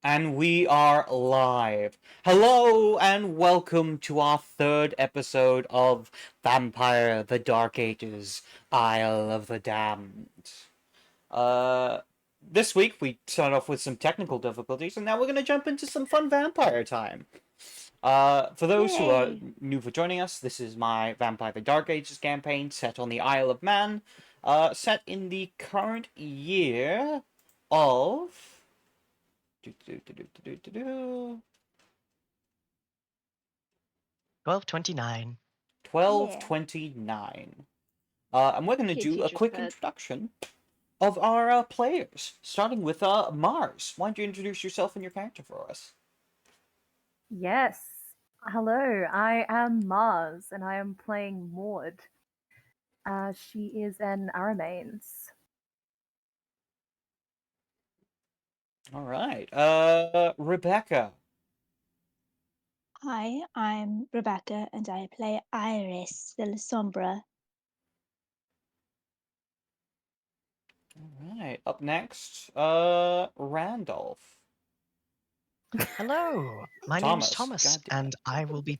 And we are live. Hello and welcome to our third episode of Vampire the Dark Ages Isle of the Damned. Uh, this week we start off with some technical difficulties, and now we're going to jump into some fun vampire time. For those who are Yay. new for joining us, this is my Vampire the Dark Ages campaign set on the Isle of Man, set in the current year of 1229. 1229. And we're going to Hey, do a teacher's quick pet. introduction of our players, starting with Mars. Why don't you introduce yourself and your character for us? Yes. Hello, I am Mars, and I am playing Maud. She is an Aramanes. All right. Rebecca. Hi, I'm Rebecca and I play Iris de la Sombra. All right. Up next, Randolph. Hello, my Thomas. name's Thomas, God damn and it. I will be.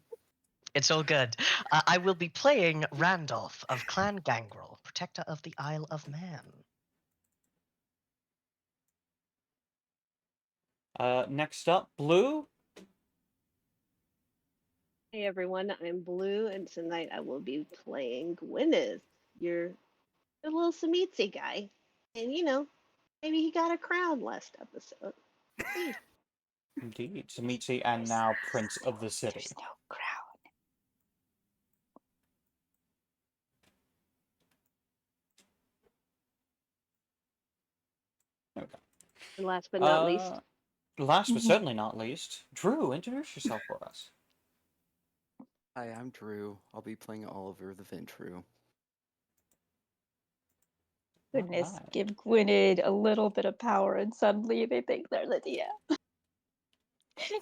It's all good. I will be playing Randolph of Clan Gangrel, Protector of the Isle of Man. Next up, Blue. Hey everyone, I'm Blue, and tonight I will be playing Gwyneth, your little Samitsi guy. And maybe he got a crown last episode. Indeed. Samitsi and now Prince of the City. There's no crown. Okay. And last but not least, Last but certainly not least, Drew, introduce yourself for us. Hi, I'm Drew. I'll be playing Oliver the Ventru. Goodness, Alright. give Gwynedd a little bit of power and suddenly they think they're Lydia. just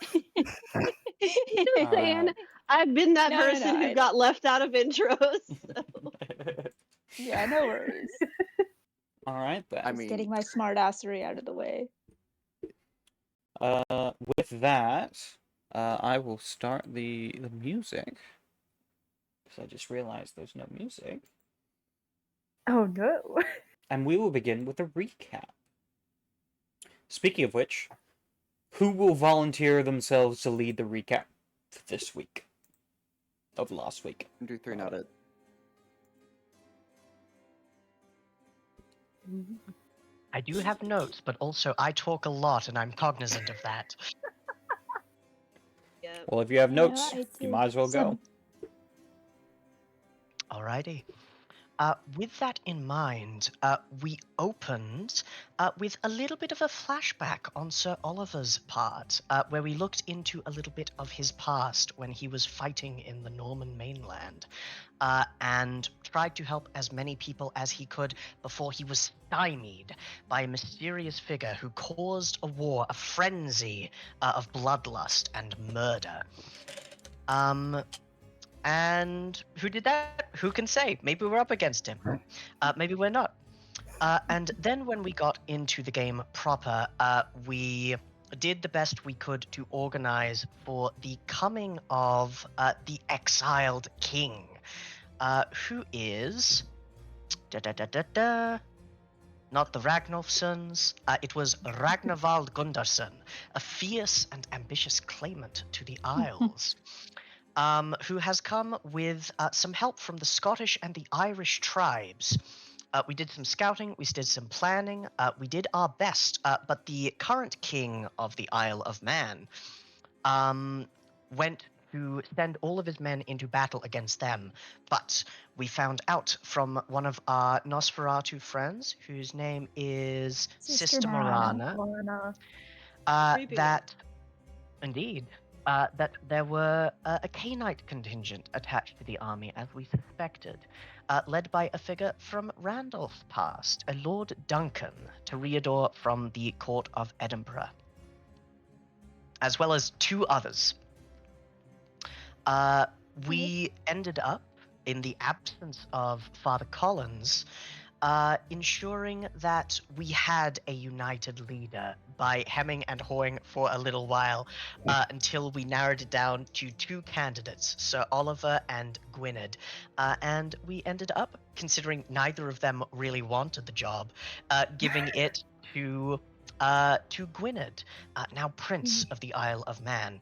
saying, Alright. I've been that No, person I who know. got left out of intros. Yeah, no worries. Alright then. I Just mean, getting my smartassery out of the way. With that, I will start the music. Because I just realized there's no music. Oh no. And we will begin with a recap. Speaking of which, who will volunteer themselves to lead the recap for this week? Of last week. do 3 not it. I do have notes, but also I talk a lot, and I'm cognizant of that. Yeah. Well, if you have notes, I you do might as well go. Alrighty. With that in mind, we opened with a little bit of a flashback on Sir Oliver's part, where we looked into a little bit of his past when he was fighting in the Norman mainland, and tried to help as many people as he could before he was stymied by a mysterious figure who caused a war, a frenzy of bloodlust and murder. And who did that? Who can say? Maybe we're up against him. Maybe we're not. And then when we got into the game proper, we did the best we could to organize for the coming of the exiled king, who is... Not the Ragnolfsons. It was Ragnvald Gundarsson, a fierce and ambitious claimant to the Isles. Who has come with some help from the Scottish and the Irish tribes. We did some scouting, we did some planning, we did our best, but the current king of the Isle of Man went to send all of his men into battle against them, but we found out from one of our Nosferatu friends, whose name is Sister Morana, Creepy that... Indeed. That there were a Cainite contingent attached to the army, as we suspected, led by a figure from Randolph's past, a Lord Duncan, Toreador from the court of Edinburgh, as well as 2 others. We ended up, in the absence of Father Collins, ensuring that we had a united leader by hemming and hawing for a little while until we narrowed it down to two candidates, Sir Oliver and Gwynedd. And we ended up, considering neither of them really wanted the job, giving it to Gwynedd, now Prince of the Isle of Man.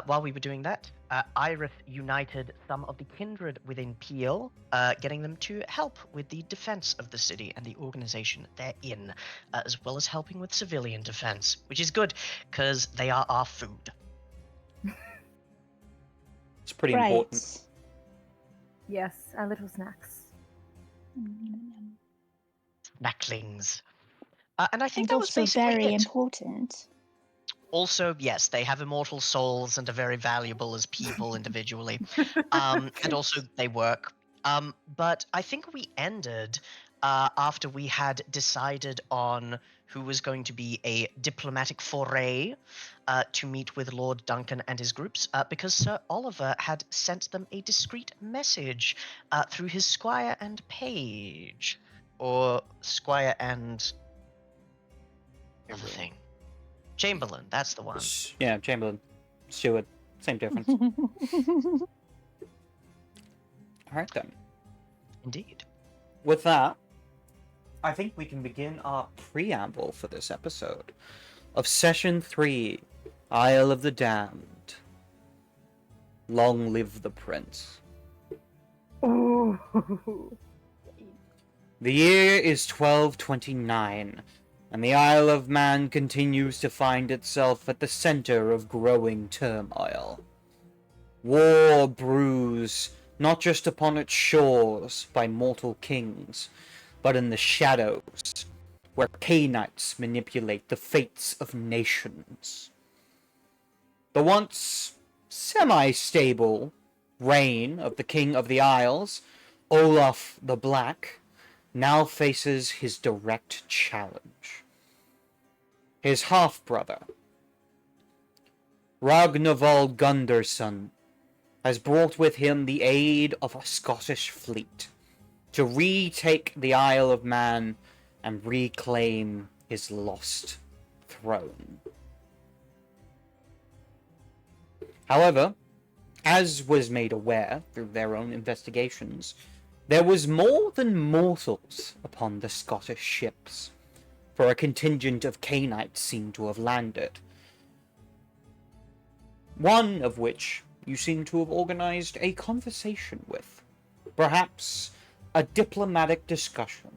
While we were doing that, Iris united some of the kindred within Peel, getting them to help with the defense of the city and the organization they're in, as well as helping with civilian defense, which is good, because they are our food. It's pretty Right. important. Yes, our little snacks. Snacklings. And I think And that was also basically very it. important. Also, yes, they have immortal souls and are very valuable as people individually. And also they work. But I think we ended after we had decided on who was going to be a diplomatic foray to meet with Lord Duncan and his groups, because Sir Oliver had sent them a discreet message through his squire and page, or squire and another thing. Chamberlain, that's the one. Yeah, Chamberlain. Steward. Same difference. Alright then. Indeed. With that, I think we can begin our preamble for this episode of Session 3, Isle of the Damned. Long live the Prince. Ooh. The year is 1229, and the Isle of Man continues to find itself at the center of growing turmoil. War brews not just upon its shores by mortal kings, but in the shadows, where Cainites manipulate the fates of nations. The once semi-stable reign of the King of the Isles, Olaf the Black, now faces his direct challenge. His half-brother, Ragnvald Gunderson, has brought with him the aid of a Scottish fleet to retake the Isle of Man and reclaim his lost throne. However, as was made aware through their own investigations, there was more than mortals upon the Scottish ships, for a contingent of Cainites seemed to have landed. One of which you seem to have organized a conversation with, perhaps a diplomatic discussion.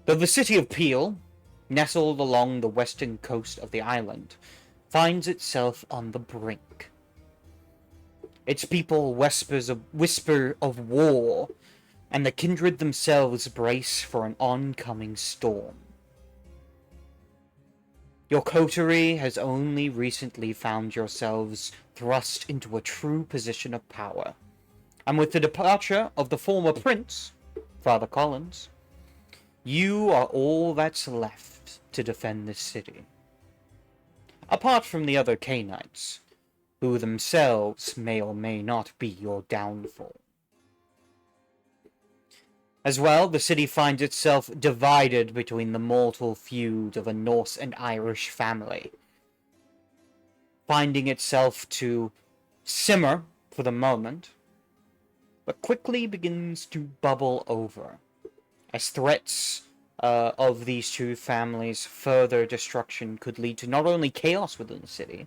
Though the city of Peel, nestled along the western coast of the island, finds itself on the brink. Its people whisper of war, and the kindred themselves brace for an oncoming storm. Your coterie has only recently found yourselves thrust into a true position of power, and with the departure of the former prince, Father Collins, you are all that's left to defend this city. Apart from the other Cainites, who themselves may or may not be your downfall. As well, the city finds itself divided between the mortal feud of a Norse and Irish family, finding itself to simmer for the moment, but quickly begins to bubble over, as threats of these two families' further destruction could lead to not only chaos within the city,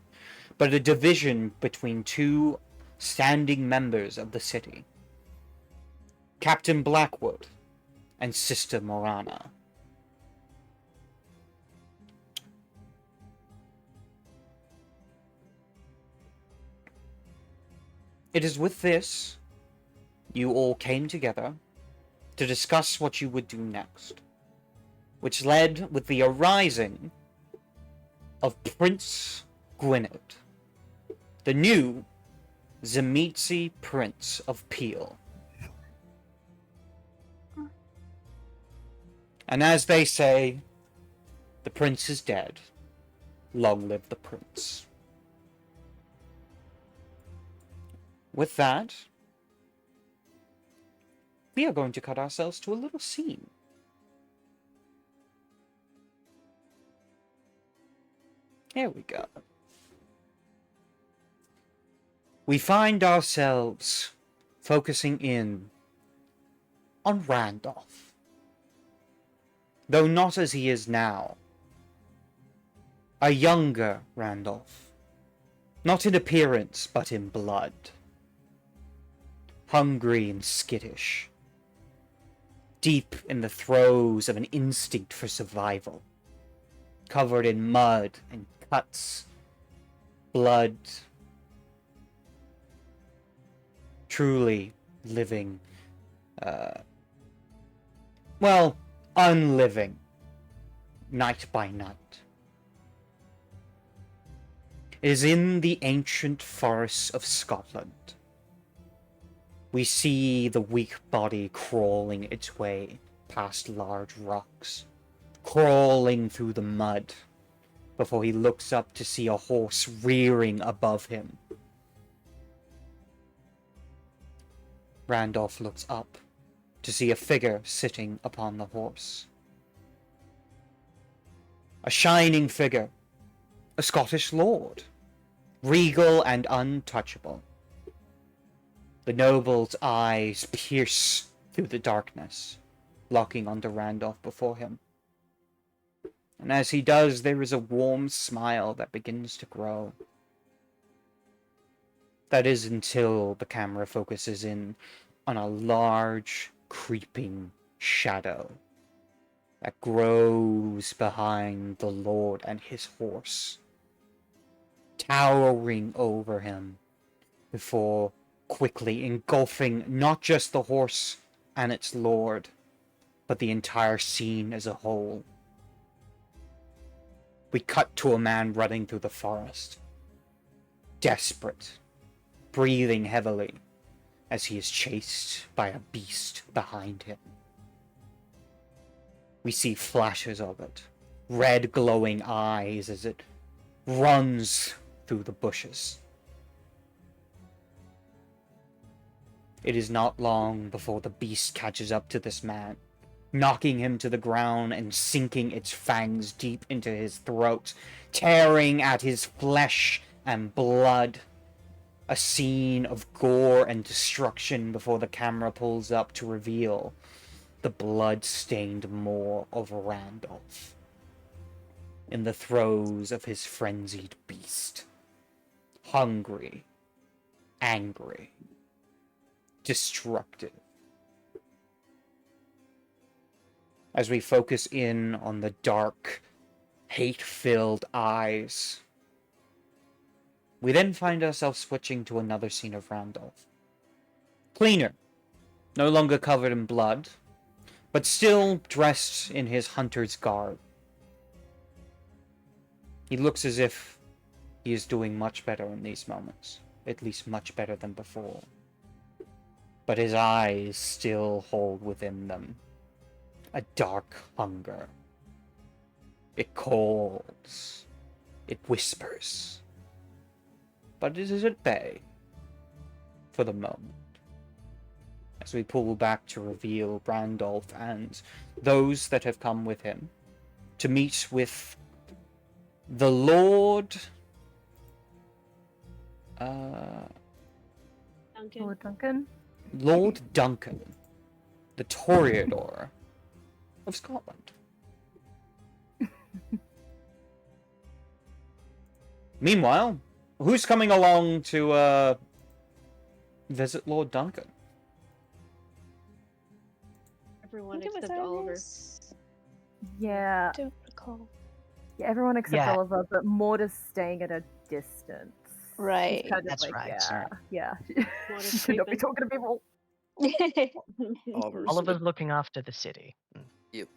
but a division between two standing members of the city, Captain Blackwood and Sister Morana. It is with this you all came together to discuss what you would do next, which led with the arising of Prince Gwynedd, the new Tzimisce Prince of Peel. And as they say, the prince is dead. Long live the prince. With that, we are going to cut ourselves to a little scene. Here we go. We find ourselves focusing in on Randolph. Though not as he is now. A younger Randolph. Not in appearance, but in blood. Hungry and skittish. Deep in the throes of an instinct for survival. Covered in mud and cuts. Blood. Truly living, unliving. Night by night. It is in the ancient forests of Scotland. We see the weak body crawling its way past large rocks, crawling through the mud, before he looks up to see a horse rearing above him. Randolph looks up to see a figure sitting upon the horse. A shining figure, a Scottish lord, regal and untouchable. The noble's eyes pierce through the darkness, locking onto Randolph before him. And as he does, there is a warm smile that begins to grow. That is until the camera focuses in on a large, creeping shadow that grows behind the Lord and his horse, towering over him before quickly engulfing not just the horse and its lord, but the entire scene as a whole. We cut to a man running through the forest, desperate, breathing heavily as he is chased by a beast behind him. We see flashes of it, red glowing eyes as it runs through the bushes. It is not long before the beast catches up to this man, knocking him to the ground and sinking its fangs deep into his throat, tearing at his flesh and blood. A scene of gore and destruction before the camera pulls up to reveal the blood-stained maw of Randolph in the throes of his frenzied beast. Hungry, angry, destructive. As we focus in on the dark, hate-filled eyes, we then find ourselves switching to another scene of Randolph. Cleaner, no longer covered in blood, but still dressed in his hunter's garb. He looks as if he is doing much better in these moments, at least much better than before. But his eyes still hold within them a dark hunger. It calls, it whispers, but it is at bay for the moment. As we pull back to reveal Randolph and those that have come with him to meet with the Lord Duncan. Lord Duncan. Lord Duncan, the Toreador of Scotland. Meanwhile, who's coming along to visit Lord Duncan? Everyone think it was except Oliver. Iris. Yeah, I don't recall. yeah, everyone except Yeah. Oliver, but Maud is staying at a distance. She's Right. kind of That's like, right. yeah. Maud She is should not be creeping. talking to people. Oliver's Oliver's looking after the city. Yep.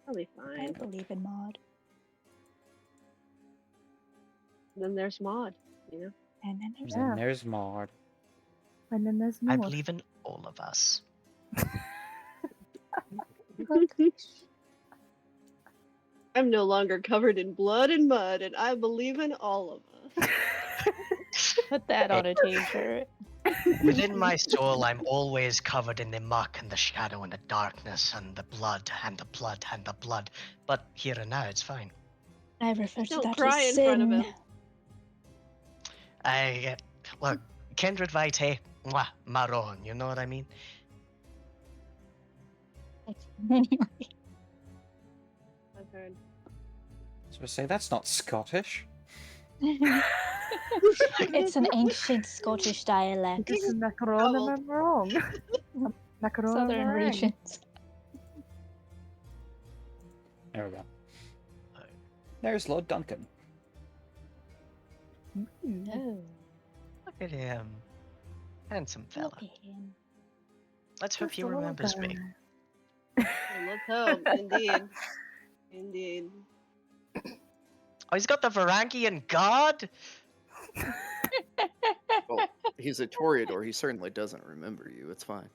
Probably I fine. believe in Maud. Then there's Maud, you know. And then there's Yeah. And there's Maud. And then there's I Maud. believe in all of us. I'm no longer covered in blood and mud, and I believe in all of us. put that on a t-shirt. Within my soul, I'm always covered in the muck and the shadow and the darkness and the blood and the blood and the blood. But here and now, it's fine. I refer to Don't that cry as in front of sin. him. Look, kindred vitae, mwah, maron, you know what I mean? I've heard. So I say that's not Scottish. It's an ancient Scottish dialect. It's a macaron, am I wrong? Macaron Southern meringue. regions. There we go. There's Lord Duncan. No, Look at him. Handsome fella. look at him. Let's hope Just he a little remembers me. guy. Let's hope. Indeed. Indeed. Oh, he's got the Varangian god? Well, he's a Toreador. He certainly doesn't remember you. It's fine.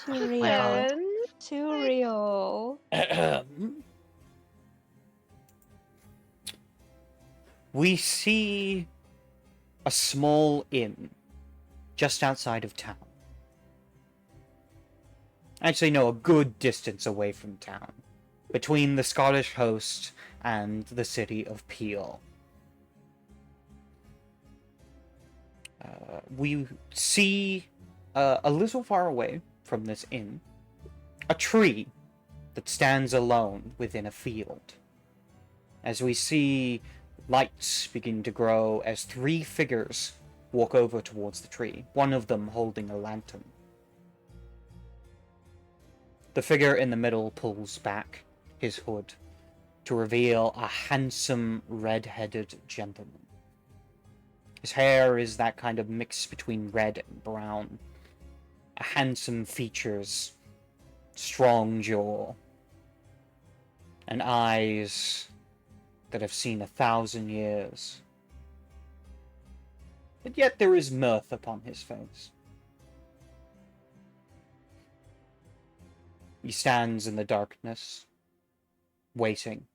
Too real. God. Too real. We see a small inn just outside of town. Actually, no, a good distance away from town, between the Scottish host and the city of Peel. We see a little far away from this inn a tree that stands alone within a field. As we see lights begin to grow as three figures walk over towards the tree, one of them holding a lantern. The figure in the middle pulls back his hood to reveal a handsome red-headed gentleman. His hair is that kind of mix between red and brown. A handsome features, strong jaw, and eyes that have seen 1,000 years. But yet there is mirth upon his face. He stands in the darkness, waiting,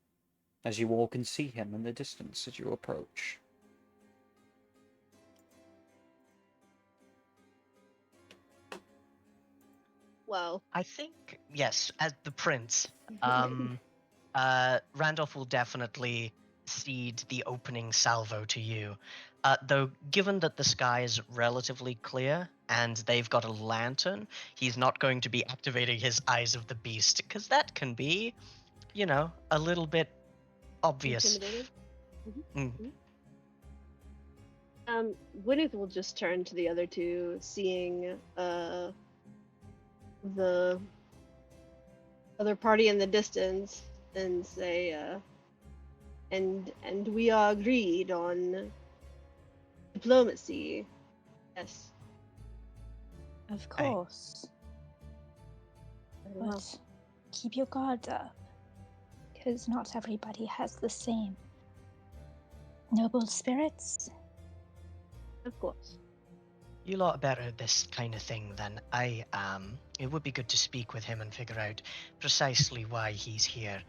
as you all can see him in the distance as you approach. Well, I think, yes, as the prince, Randolph will definitely cede the opening salvo to you. Though, given that the sky is relatively clear and they've got a lantern, he's not going to be activating his Eyes of the Beast, because that can be, a little bit obvious. intimidating. Mm. Gwyneth will just turn to the other two, seeing the other party in the distance, and say, and we are agreed on diplomacy. Yes. Of Hey. course. Very well. But keep your guard up. Because not everybody has the same noble spirits. Of course. You lot are better at this kind of thing than I am. It would be good to speak with him and figure out precisely why he's here.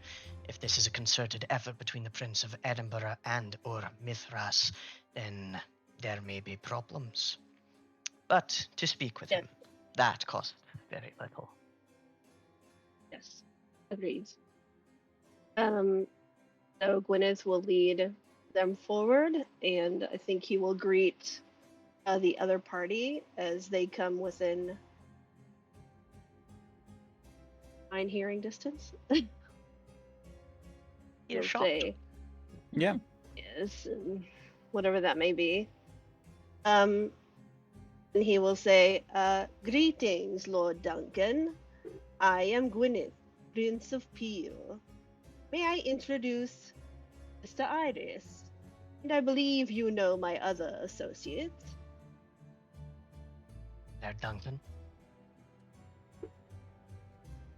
If this is a concerted effort between the Prince of Edinburgh and or Mithras, then there may be problems. But to speak with Yes. him, that costs very little. Yes. Agreed. So Gwyneth will lead them forward, and I think he will greet the other party as they come within fine hearing distance. He'll Earshot. say, Yeah. yes, and whatever that may be. And he will say, greetings, Lord Duncan. I am Gwyneth, Prince of Peel. May I introduce Mr. Iris? And I believe you know my other associates. There, Duncan.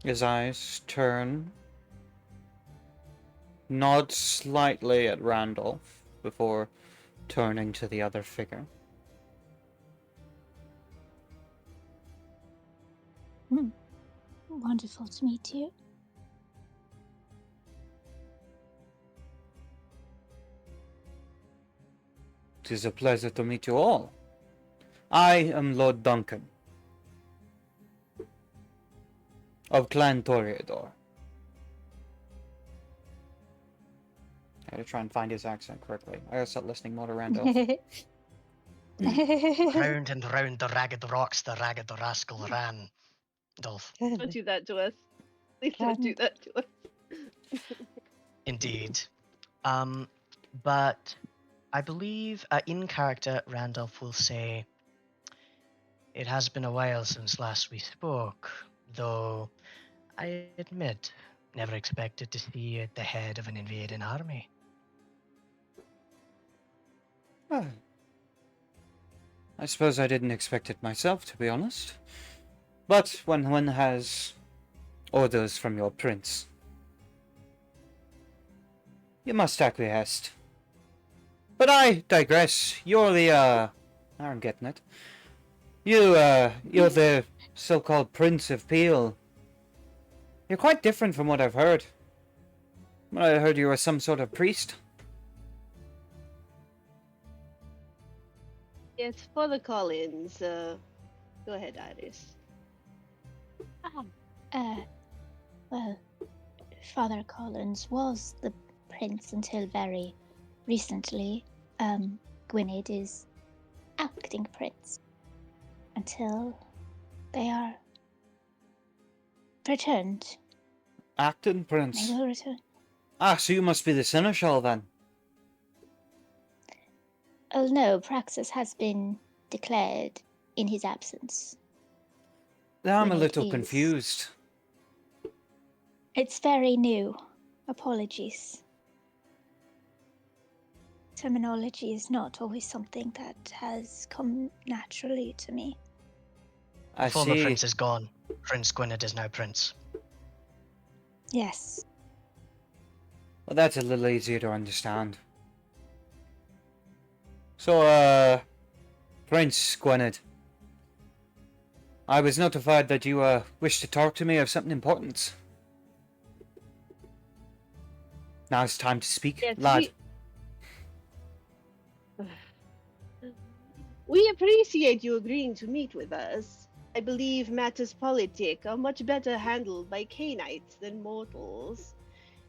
His eyes turn, nod slightly at Randolph before turning to the other figure. Wonderful to meet you. It is a pleasure to meet you all. I am Lord Duncan of Clan Toreador. I gotta try and find his accent correctly. I gotta start listening more to Randolph. Round and round the ragged rocks, the ragged rascal ran. Dolph. Don't do that to us. Please don't do that to us. Indeed. But I believe in character, Randolph will say, "It has been a while since last we spoke, though I admit, never expected to see you at the head of an invading army." Well, I suppose I didn't expect it myself, to be honest. But when one has orders from your prince, you must acquiesce. But I digress. You're the, I'm getting it. You're the so-called Prince of Peel. You're quite different from what I've heard. I heard you were some sort of priest. Yes, Father Collins. Go ahead, Iris. Well, Father Collins was the prince until very recently. Gwynedd is acting prince until they are returned. Acton They Prince. will return. Ah, so you must be the seneschal then. Oh no, Praxis has been declared in his absence. I'm a Gwynedd little is- confused. It's very new. Apologies. Terminology is not always something that has come naturally to me. I The former see. prince is gone. Prince Gwynedd is now prince. Yes. Well, that's a little easier to understand. So, Prince Gwynedd, I was notified that you, wish to talk to me of something important. Now it's time to speak, Yes, lad. We appreciate you agreeing to meet with us. I believe matters politic are much better handled by Canaanites than mortals.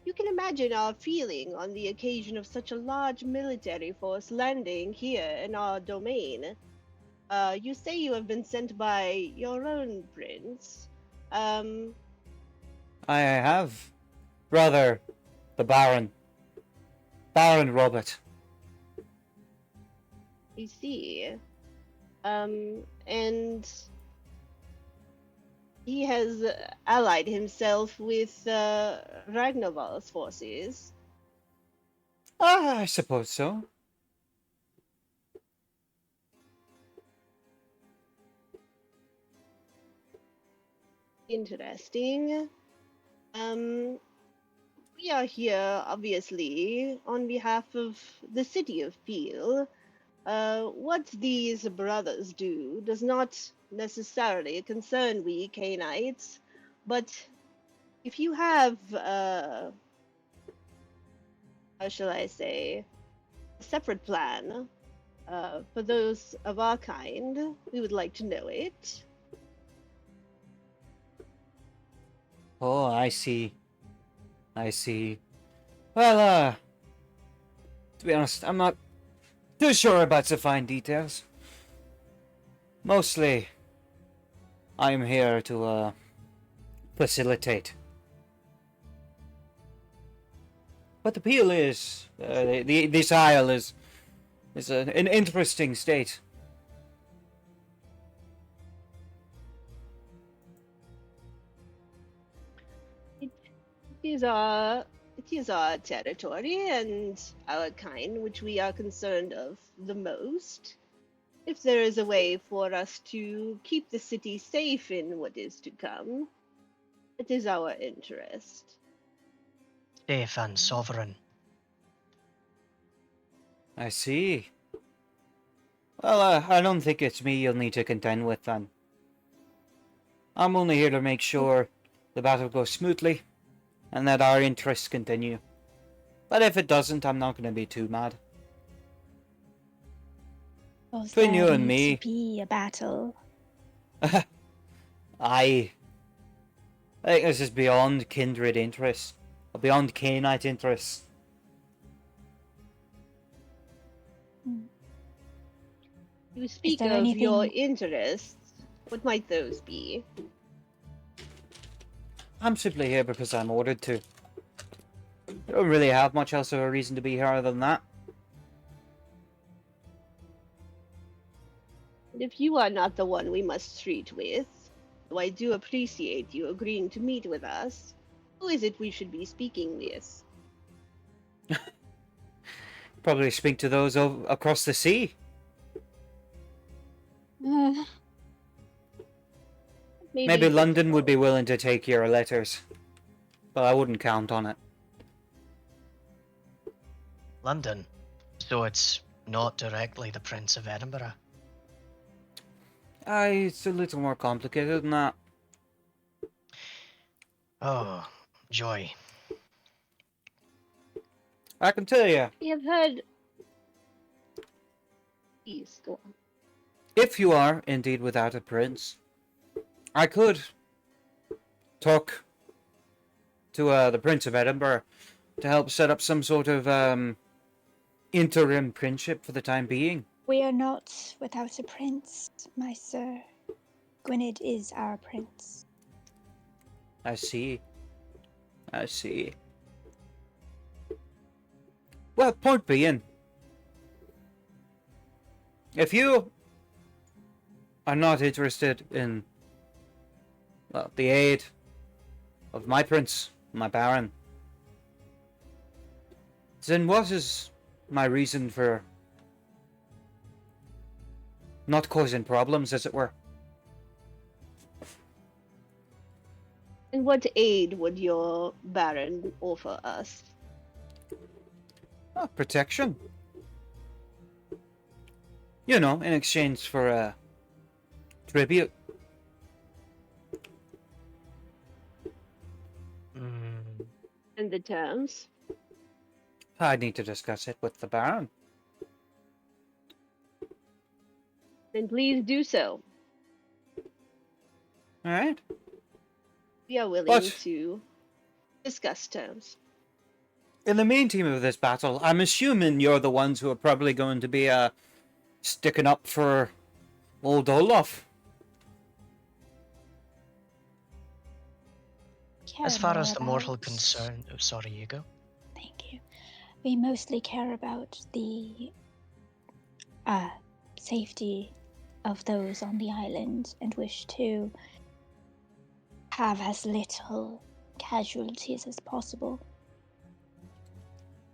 You can imagine our feeling on the occasion of such a large military force landing here in our domain. You say you have been sent by your own prince. I have. Brother, the Baron. Baron Robert. You see. And he has allied himself with Ragnarval's forces. Ah, I suppose so. Interesting. We are here, obviously, on behalf of the city of Peel. What these brothers do does not necessarily concern we Canaanites, but if you have, how shall I say, a separate plan for those of our kind, we would like to know it. Oh, I see. I see. Well, to be honest, I'm not too sure about the fine details. Mostly, I'm here to, facilitate. What the Peel is, this isle is an interesting state. It is our territory and our kind which we are concerned of the most. If there is a way for us to keep the city safe in what is to come, it is our interest. Safe and sovereign. I see. Well, I don't think it's me you'll need to contend with then. I'm only here to make sure the battle goes smoothly and that our interests continue. But if it doesn't, I'm not going to be too mad. Was Between there you and needs me. to be a battle? I think this is beyond kindred interests. Or beyond Cainite interests. You speak there of your anything- interests. What might those be? I'm simply here because I'm ordered to. I don't really have much else of a reason to be here other than that. And if you are not the one we must treat with, though I do appreciate you agreeing to meet with us, who is it we should be speaking with? Probably speak to those across the sea. Uh, Maybe London would be Portugal. willing to take your letters. But I wouldn't count on it. London. So it's not directly the Prince of Edinburgh. It's a little more complicated than that. Oh, joy. I can tell you, We have heard. Please go on. if you are indeed without a prince, I could talk to the Prince of Edinburgh to help set up some sort of interim princeship for the time being. we are not without a prince, my sir. Gwynedd is our prince. I see. I see. Well, point being, if you are not interested in, well, the aid of my prince, my baron, then what is my reason for not causing problems, as it were? And what aid would your Baron offer us? Oh, protection. You know, in exchange for a tribute. Mm, And the terms? I need to discuss it with the baron. Then please do so. All right. We are willing But to discuss terms. in the main team of this battle, I'm assuming you're the ones who are probably going to be sticking up for old Olaf. Care as far more as the mortal about- concern... Oh, sorry, you go. Thank you. We mostly care about the safety of those on the island and wish to have as little casualties as possible.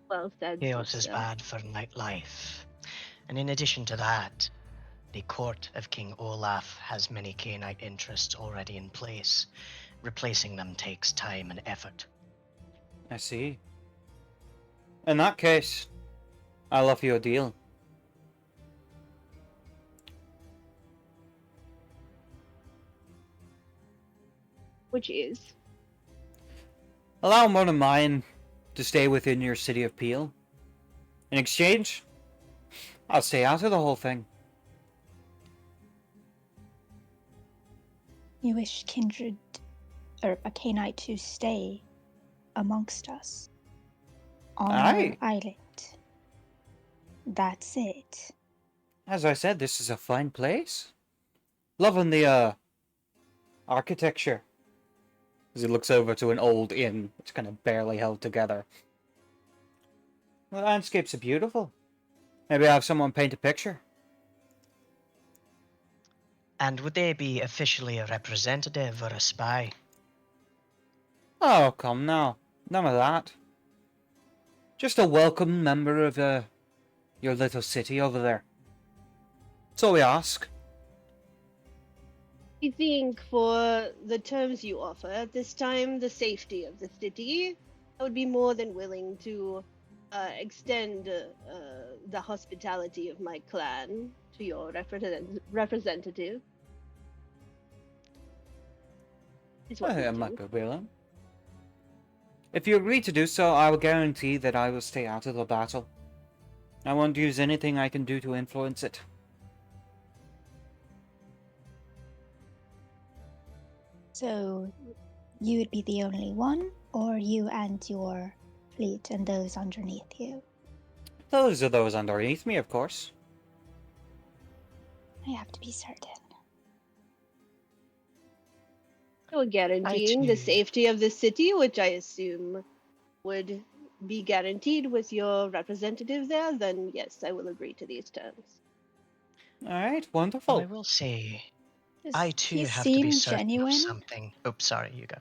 Well said. Chaos is sister. bad for nightlife. And in addition to that, the court of King Olaf has many Cainite interests already in place. Replacing them takes time and effort. I see. In that case, I'll offer you a deal. Which is? Allow one of mine to stay within your city of Peel. In exchange, I'll stay out of the whole thing. You wish kindred or a Cainite to stay amongst us on Aye. our island. That's it. As I said, this is a fine place. Loving the architecture. As he looks over to an old inn, it's kind of barely held together. The landscapes are beautiful. Maybe I'll have someone paint a picture. And would they be officially a representative or a spy? Oh, come now. None of that. Just a welcome member of your little city over there. That's all we ask. I think for the terms you offer at this time, the safety of the city, I would be more than willing to extend the hospitality of my clan to your representative. Is what we I do. might be willing. If you agree to do so, I will guarantee that I will stay out of the battle. I won't use anything I can do to influence it. So, you would be the only one, or you and your fleet and those underneath you? Those are those underneath me, of course. I have to be certain. So guaranteeing the too. safety of the city, which I assume would be guaranteed with your representative there, then yes, I will agree to these terms. All right, Well, I wonderful. will say, Does I he too have to be seem certain of genuine? something. Oops, sorry, you go.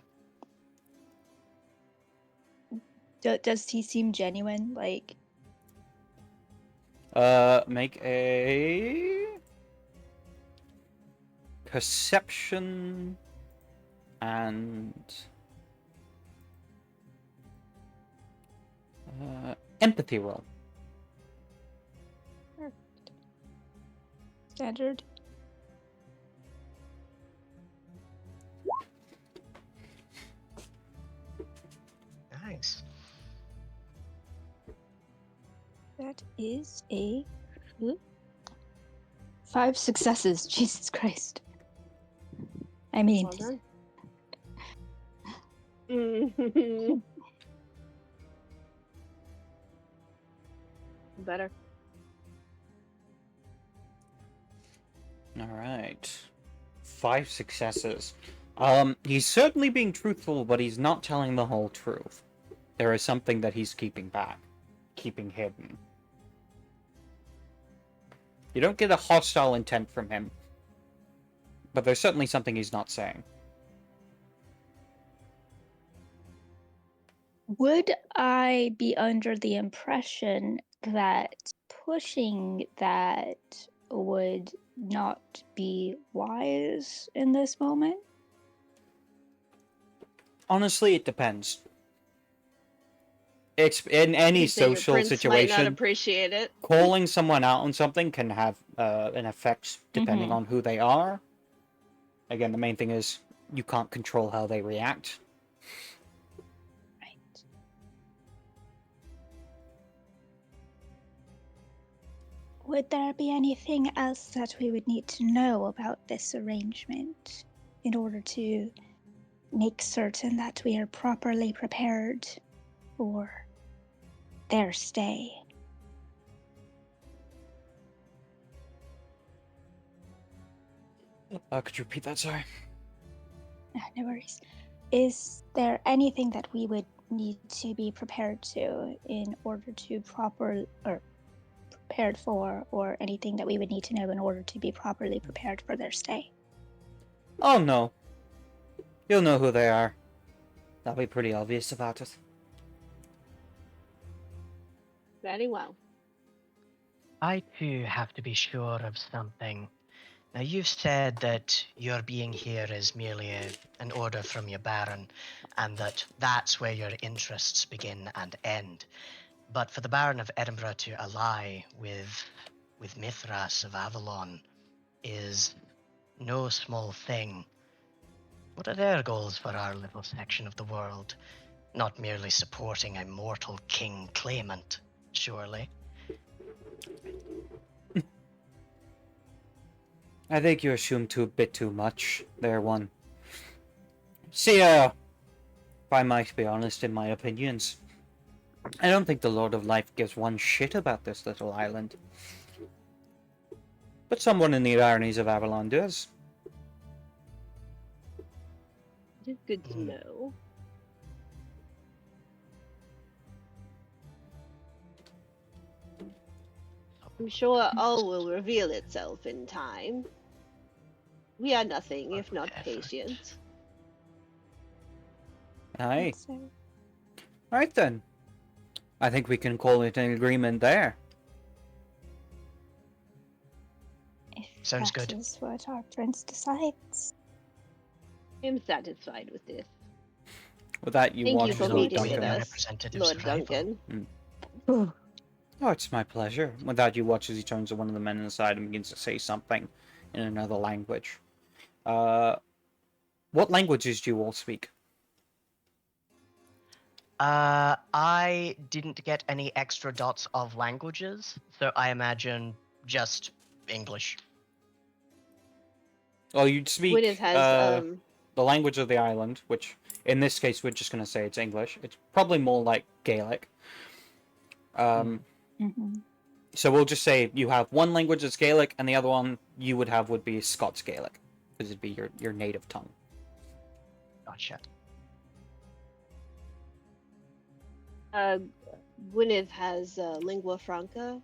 Does he seem genuine? Like, Make a perception and empathy roll. standard? Nice. That is a 5 successes. Jesus Christ. I mean, Well done. Mhm. Better. All right, 5 successes. He's certainly being truthful, but he's not telling the whole truth. There is something that he's keeping back, keeping hidden. You don't get a hostile intent from him, but there's certainly something he's not saying. would I be under the impression that pushing that would not be wise in this moment? Honestly, it depends. It's in any You say your social prince might not situation. appreciate it. Calling someone out on something can have an effect depending on who they are. Again, the main thing is you can't control how they react. Right. Would there be anything else that we would need to know about this arrangement in order to make certain that we are properly prepared for their stay? Could you repeat that, sorry? No worries. Is there anything that we would need to be prepared to in order to prepared for, or anything that we would need to know in order to be properly prepared for their stay? Oh no. You'll know who they are. That'll be pretty obvious about it. Very well. I too have to be sure of something. Now, you've said that your being here is merely an order from your Baron, and that that's where your interests begin and end. But for the Baron of Edinburgh to ally with Mithras of Avalon is no small thing. What are their goals for our little section of the world? Not merely supporting a mortal king claimant, surely. I think you assume a bit too much there, one. See, if I might be honest in my opinions, I don't think the Lord of Life gives one shit about this little island. But someone in the ironies of Avalon does. It is good to Hmm. know. I'm sure all will reveal itself in time. We are nothing if not Effort. patient. Aye. So, Right then. I think we can call it an agreement there. if Sounds that good. is what our prince decides. I'm satisfied with this. With that, you Thank watch you as for Lord meeting with Duncan. us, Representative's Lord arrival. Duncan. Oh, it's my pleasure. With that, you watch as he turns to one of the men inside and begins to say something in another language. What languages do you all speak? I didn't get any extra dots of languages, so I imagine just English. Oh, you'd speak. Gwyneth has the language of the island, which in this case we're just going to say it's English. It's probably more like Gaelic. Hmm. So we'll just say you have one language that's Gaelic, and the other one you would have would be Scots Gaelic, because it'd be your native tongue. Gotcha. Gwyneth has lingua franca.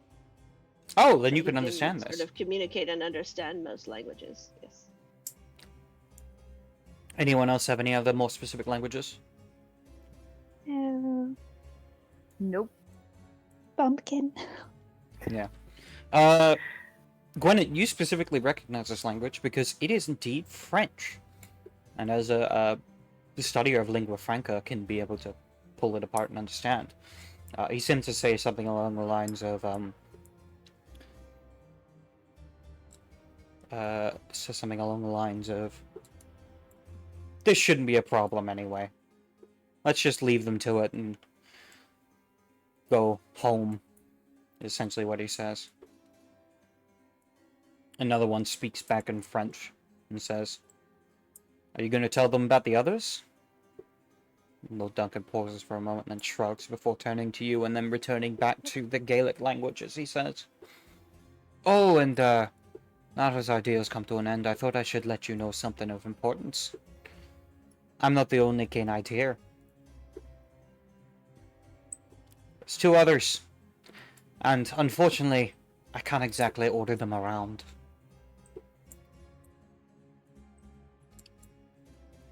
Oh, then so you he can understand sort this. of communicate and understand most languages. Yes. Anyone else have any other more specific languages? Nope. Bumpkin. Yeah. Gwyneth, you specifically recognize this language because it is indeed French. And as a studier of lingua franca can be able to pull it apart and understand. He seems to say something along the lines of, this shouldn't be a problem anyway. Let's just leave them to it and go home, is essentially what he says. Another one speaks back in French and says, "Are you going to tell them about the others?" Lord Duncan pauses for a moment and then shrugs before turning to you and then returning back to the Gaelic language as he says, "Oh, and now as our deals come to an end, I thought I should let you know something of importance. I'm not the only Knight here. There's two others, and unfortunately, I can't exactly order them around."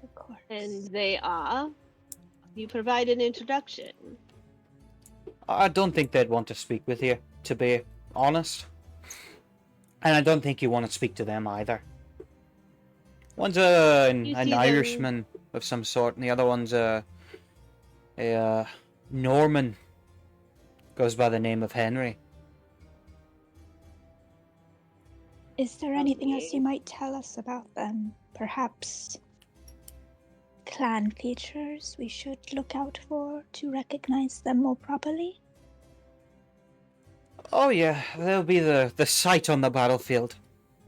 Of course. And they are. You provide an introduction. I don't think they'd want to speak with you, to be honest. And I don't think you want to speak to them either. One's an You see them- Irishman of some sort, and the other one's a Norman. Goes by the name of Henry. Is there anything else Okay. you might tell us about them? Perhaps clan features we should look out for to recognize them more properly? Oh yeah, they'll be the sight on the battlefield.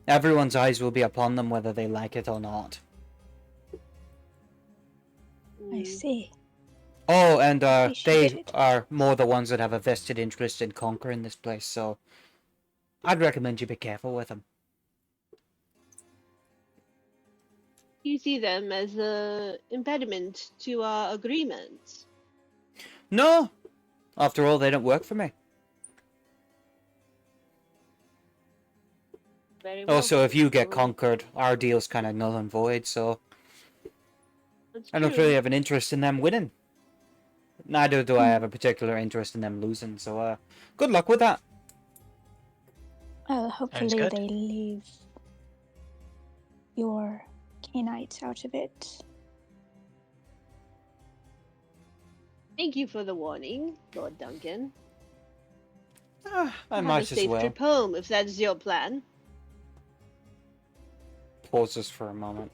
Everyone's eyes will be upon them whether they like it or not. I Mm, see. Oh, and they Appreciated. are more the ones that have a vested interest in conquering this place, so I'd recommend you be careful with them. You see them as a impediment to our agreement. No! After all, they don't work for me. Very well. Also, if you get So, conquered, our deal's kind of null and void, so that's I don't true. really have an interest in them winning. Neither do I have a particular interest in them losing, so good luck with that. Well, hopefully good. they leave your Knight out of it. Thank you for the warning, Lord Duncan. I Have might a as safe well. trip home if that's your plan. Pauses for a moment.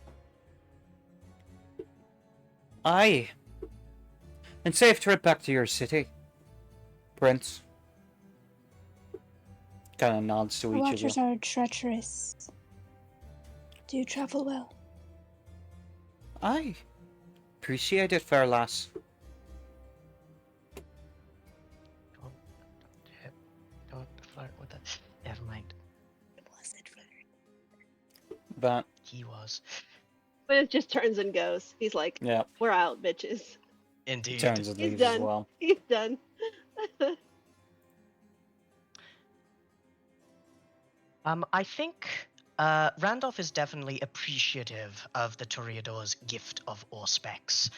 Aye. And safe trip back to your city, Prince. Kind of nods to The each of you. waters are treacherous. Do travel well. Aye. Appreciate it, fair lass. Don't flirt with it. Never mind. Was it But, He was. But it just turns and goes. He's like, yeah, we're out, bitches. Indeed. turns and He's leaves as done. well. He's done. I think Randolph is definitely appreciative of the Toreador's gift of Auspex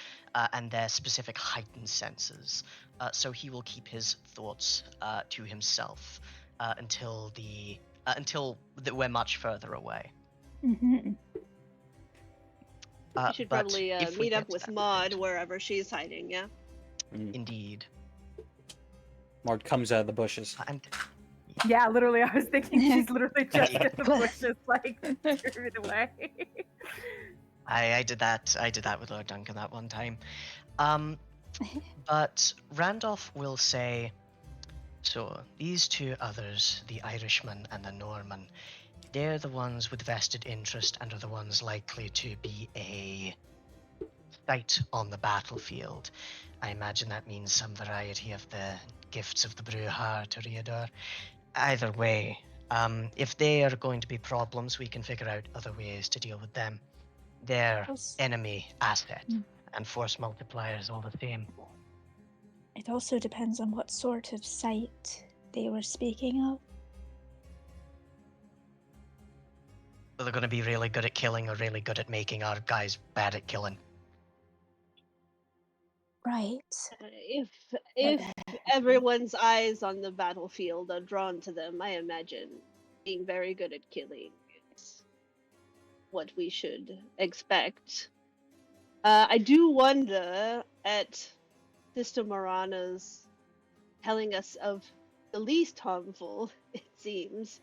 and their specific heightened senses. So he will keep his thoughts to himself until we're much further away. Mm-hmm. We should but probably if we meet up get with that Maud point- wherever she's hiding, yeah? Indeed. Mord comes out of the bushes. And Yeah, literally, I was thinking she's literally just Yeah. in the bushes, like, driven away. I did that. I did that with Lord Duncan that one time. But Randolph will say, so these two others, the Irishman and the Norman, they're the ones with vested interest and are the ones likely to be a sight on the battlefield. I imagine that means some variety of the gifts of the Brujah to Riador. Either way, if they are going to be problems, we can figure out other ways to deal with them. They're enemy asset, and force multipliers all the same. It also depends on what sort of sight they were speaking of. So they're going to be really good at killing or really good at making our guys bad at killing. Right. If everyone's eyes on the battlefield are drawn to them, I imagine being very good at killing is what we should expect. I do wonder at Sister Morana's telling us of the least harmful, it seems,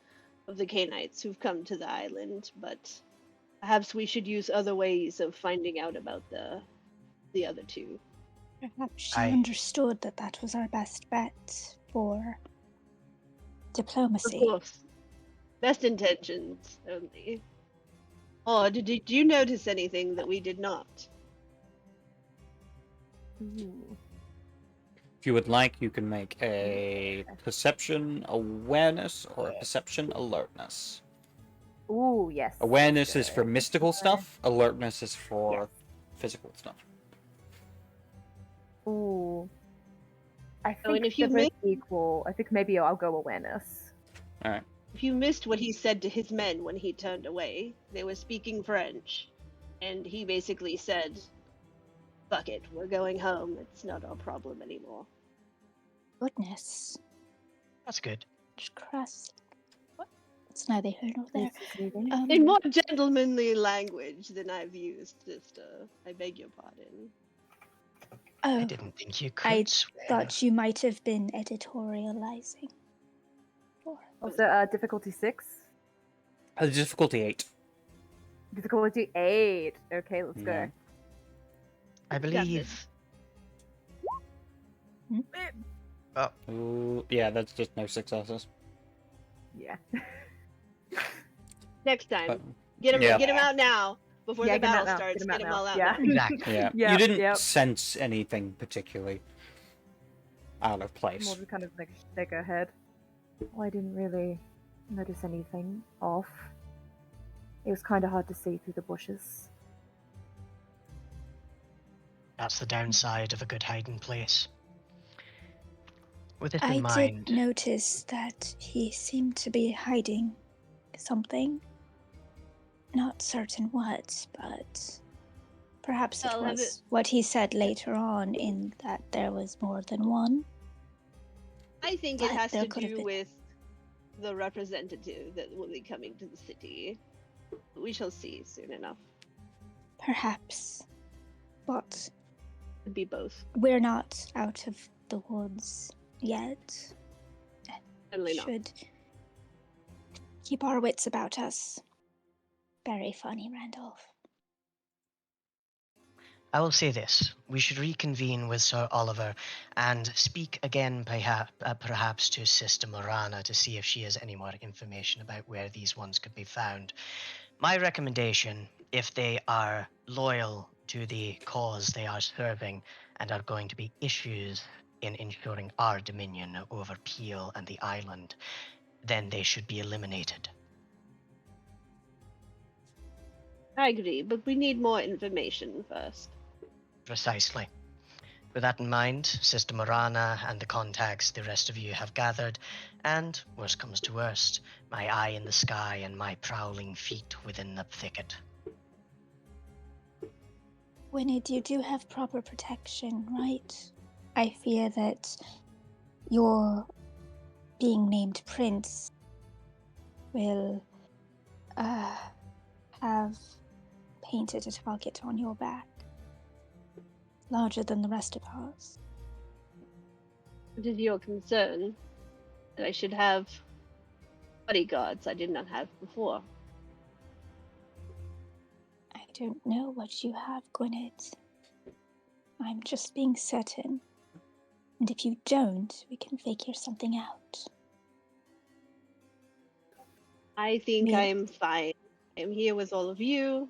of the Canaanites who've come to the island, but perhaps we should use other ways of finding out about the other two. Perhaps she understood that that was our best bet for diplomacy. Of course. Best intentions only. Oh, did you notice anything that we did not? Ooh. If you would like, you can make a perception awareness or a perception alertness. Ooh, yes. Awareness is for mystical stuff, alertness is for physical stuff. Ooh. I Oh, and think if you they're both make- equal. I think maybe I'll go awareness. Alright. If you missed what he said to his men when he turned away, they were speaking French, and he basically said, "Fuck it, we're going home. It's not our problem anymore." Goodness. That's good. Crust. What? It's neither here nor there. In more gentlemanly language than I've used, sister. I beg your pardon. Oh, I didn't think you could I swear. thought you might have been editorializing. Also, difficulty 6. Difficulty 8. Difficulty 8. Okay, let's go. I believe. Oh. Ooh, yeah, that's just no successes. Yeah. Next time. But- Get him yeah. get him out now. Before Yeah, the get 'em out battle now, starts, get 'em get out them now. all out Yeah. now. Exactly. Yeah, Yep, you didn't yep. sense anything particularly out of place. More kind of like shake her head. Well, I didn't really notice anything off. It was kind of hard to see through the bushes. That's the downside of a good hiding place. With this I in mind, did notice that he seemed to be hiding something. Not certain what, but perhaps it I'll have was what he said later on in that there was more than one. I think But it has there to could have do been- with the representative that will be coming to the city. We shall see soon enough. Perhaps. But Could be both. we're not out of the woods yet. Certainly not. Should keep our wits about us. Very funny, Randolph. I will say this. We should reconvene with Sir Oliver and speak again perhaps to Sister Morana to see if she has any more information about where these ones could be found. My recommendation, if they are loyal to the cause they are serving and are going to be issues in ensuring our dominion over Peel and the island, then they should be eliminated. I agree, but we need more information first. Precisely. With that in mind, Sister Morana and the contacts the rest of you have gathered, and, worst comes to worst, my eye in the sky and my prowling feet within the thicket. Gwynedd, you do have proper protection, right? I fear that your being named Prince will have painted a target on your back. Larger than the rest of ours. What is your concern? That I should have bodyguards I did not have before. I don't know what you have, Gwynedd. I'm just being certain. And if you don't, we can figure something out. I think Me- I am fine. I am here with all of you.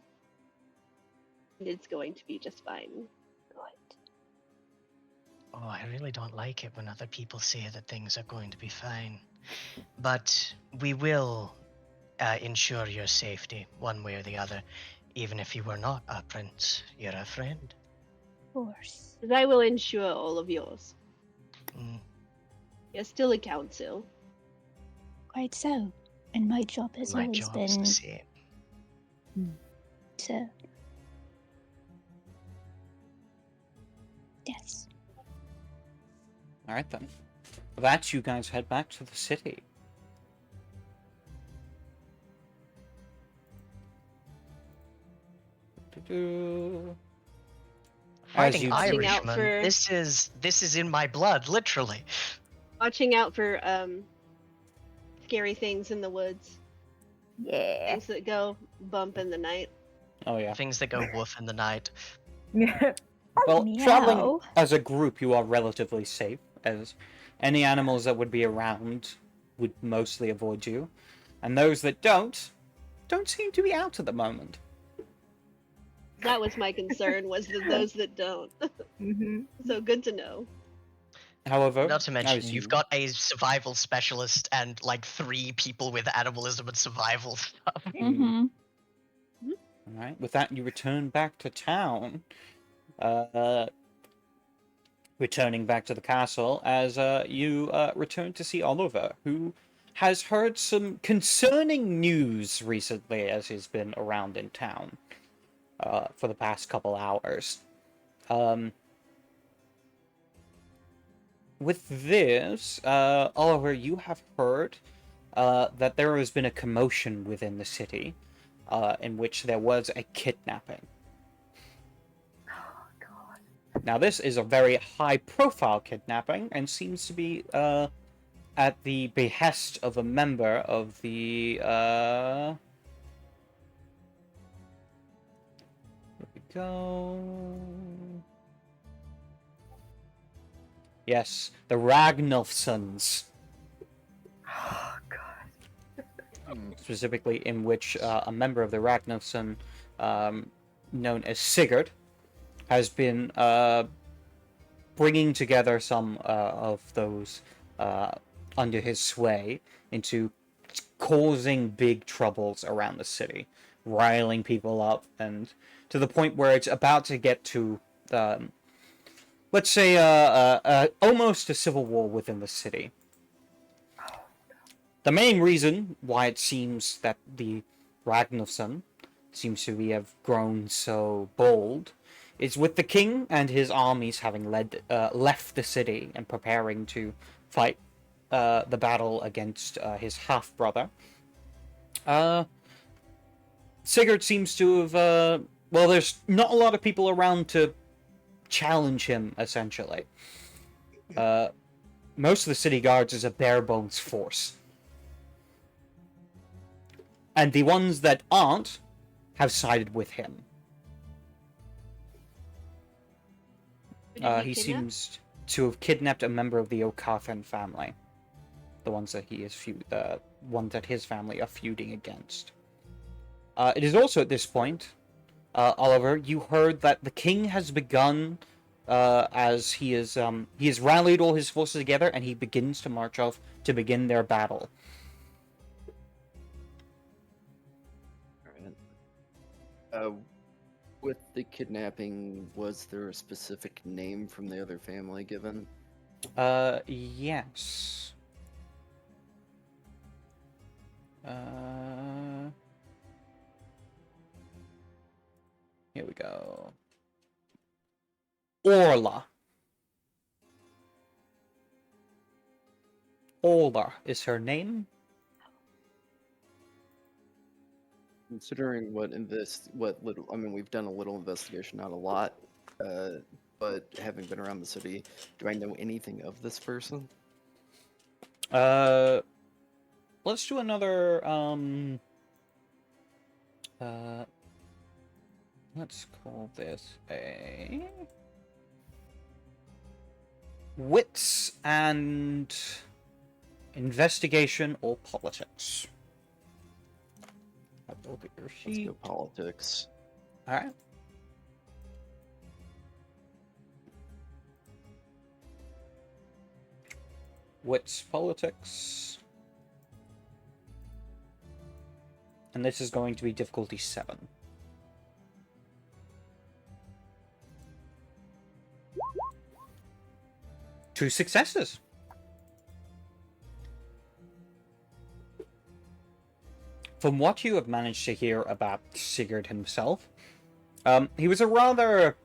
It's going to be just fine. Good. Oh, I really don't like it when other people say that things are going to be fine. But we will ensure your safety, one way or the other. Even if you were not a prince, you're a friend. Of course. Because I will ensure all of yours. Mm. You're still a council. Quite so. And my job has My always job's the been same. to. Yes. All right then. With that, you guys head back to the city. As Fighting you Watching out Irishmen, for- this is in my blood, literally. Watching out for scary things in the woods. Yeah. Things that go bump in the night. Oh yeah. Things that go woof in the night. Yeah. Well, Meow. traveling as a group, you are relatively safe, as any animals that would be around would mostly avoid you, and those that don't seem to be out at the moment. That was my concern, was those that don't. Mm-hmm. So good to know. However, Not to mention, as you've you, got a survival specialist and like 3 people with animalism and survival stuff. Mm-hmm. all right. With that, you return back to town. Returning back to the castle as you return to see Oliver, who has heard some concerning news recently as he's been around in town for the past couple hours. With this, Oliver, you have heard that there has been a commotion within the city in which there was a kidnapping. Oh god. Now, this is a very high-profile kidnapping and seems to be at the behest of a member of the. Here we go. Yes, the Ragnolfsons, Oh god. specifically in which a member of the Ragnolfson, known as Sigurd, has been bringing together some of those under his sway into causing big troubles around the city, riling people up, and to the point where it's about to get to, let's say, almost a civil war within the city. The main reason why it seems that the Ragnarsson seems to have grown so bold is with the king and his armies having left the city and preparing to fight the battle against his half-brother. Sigurd seems to have... well, there's not a lot of people around to challenge him, essentially. Most of the city guards is a bare-bones force. And the ones that aren't have sided with him. Who did He kidnap? seems to have kidnapped a member of the Okathan family. The ones that he is ones that his family are feuding against. It is also at this point, Oliver, you heard that the king has begun, as he has rallied all his forces together, and he begins to march off to begin their battle. Alright. With the kidnapping, was there a specific name from the other family given? Yes. Here we go. Orla. Orla is her name. Considering what little, I mean, we've done a little investigation, not a lot, but having been around the city, do I know anything of this person? Let's do another, let's call this a wits and investigation or politics. I will get your Let's sheet. go politics. All right. Wits politics. And this is going to be difficulty 7. Two successes. From what you have managed to hear about Sigurd himself, he was a rather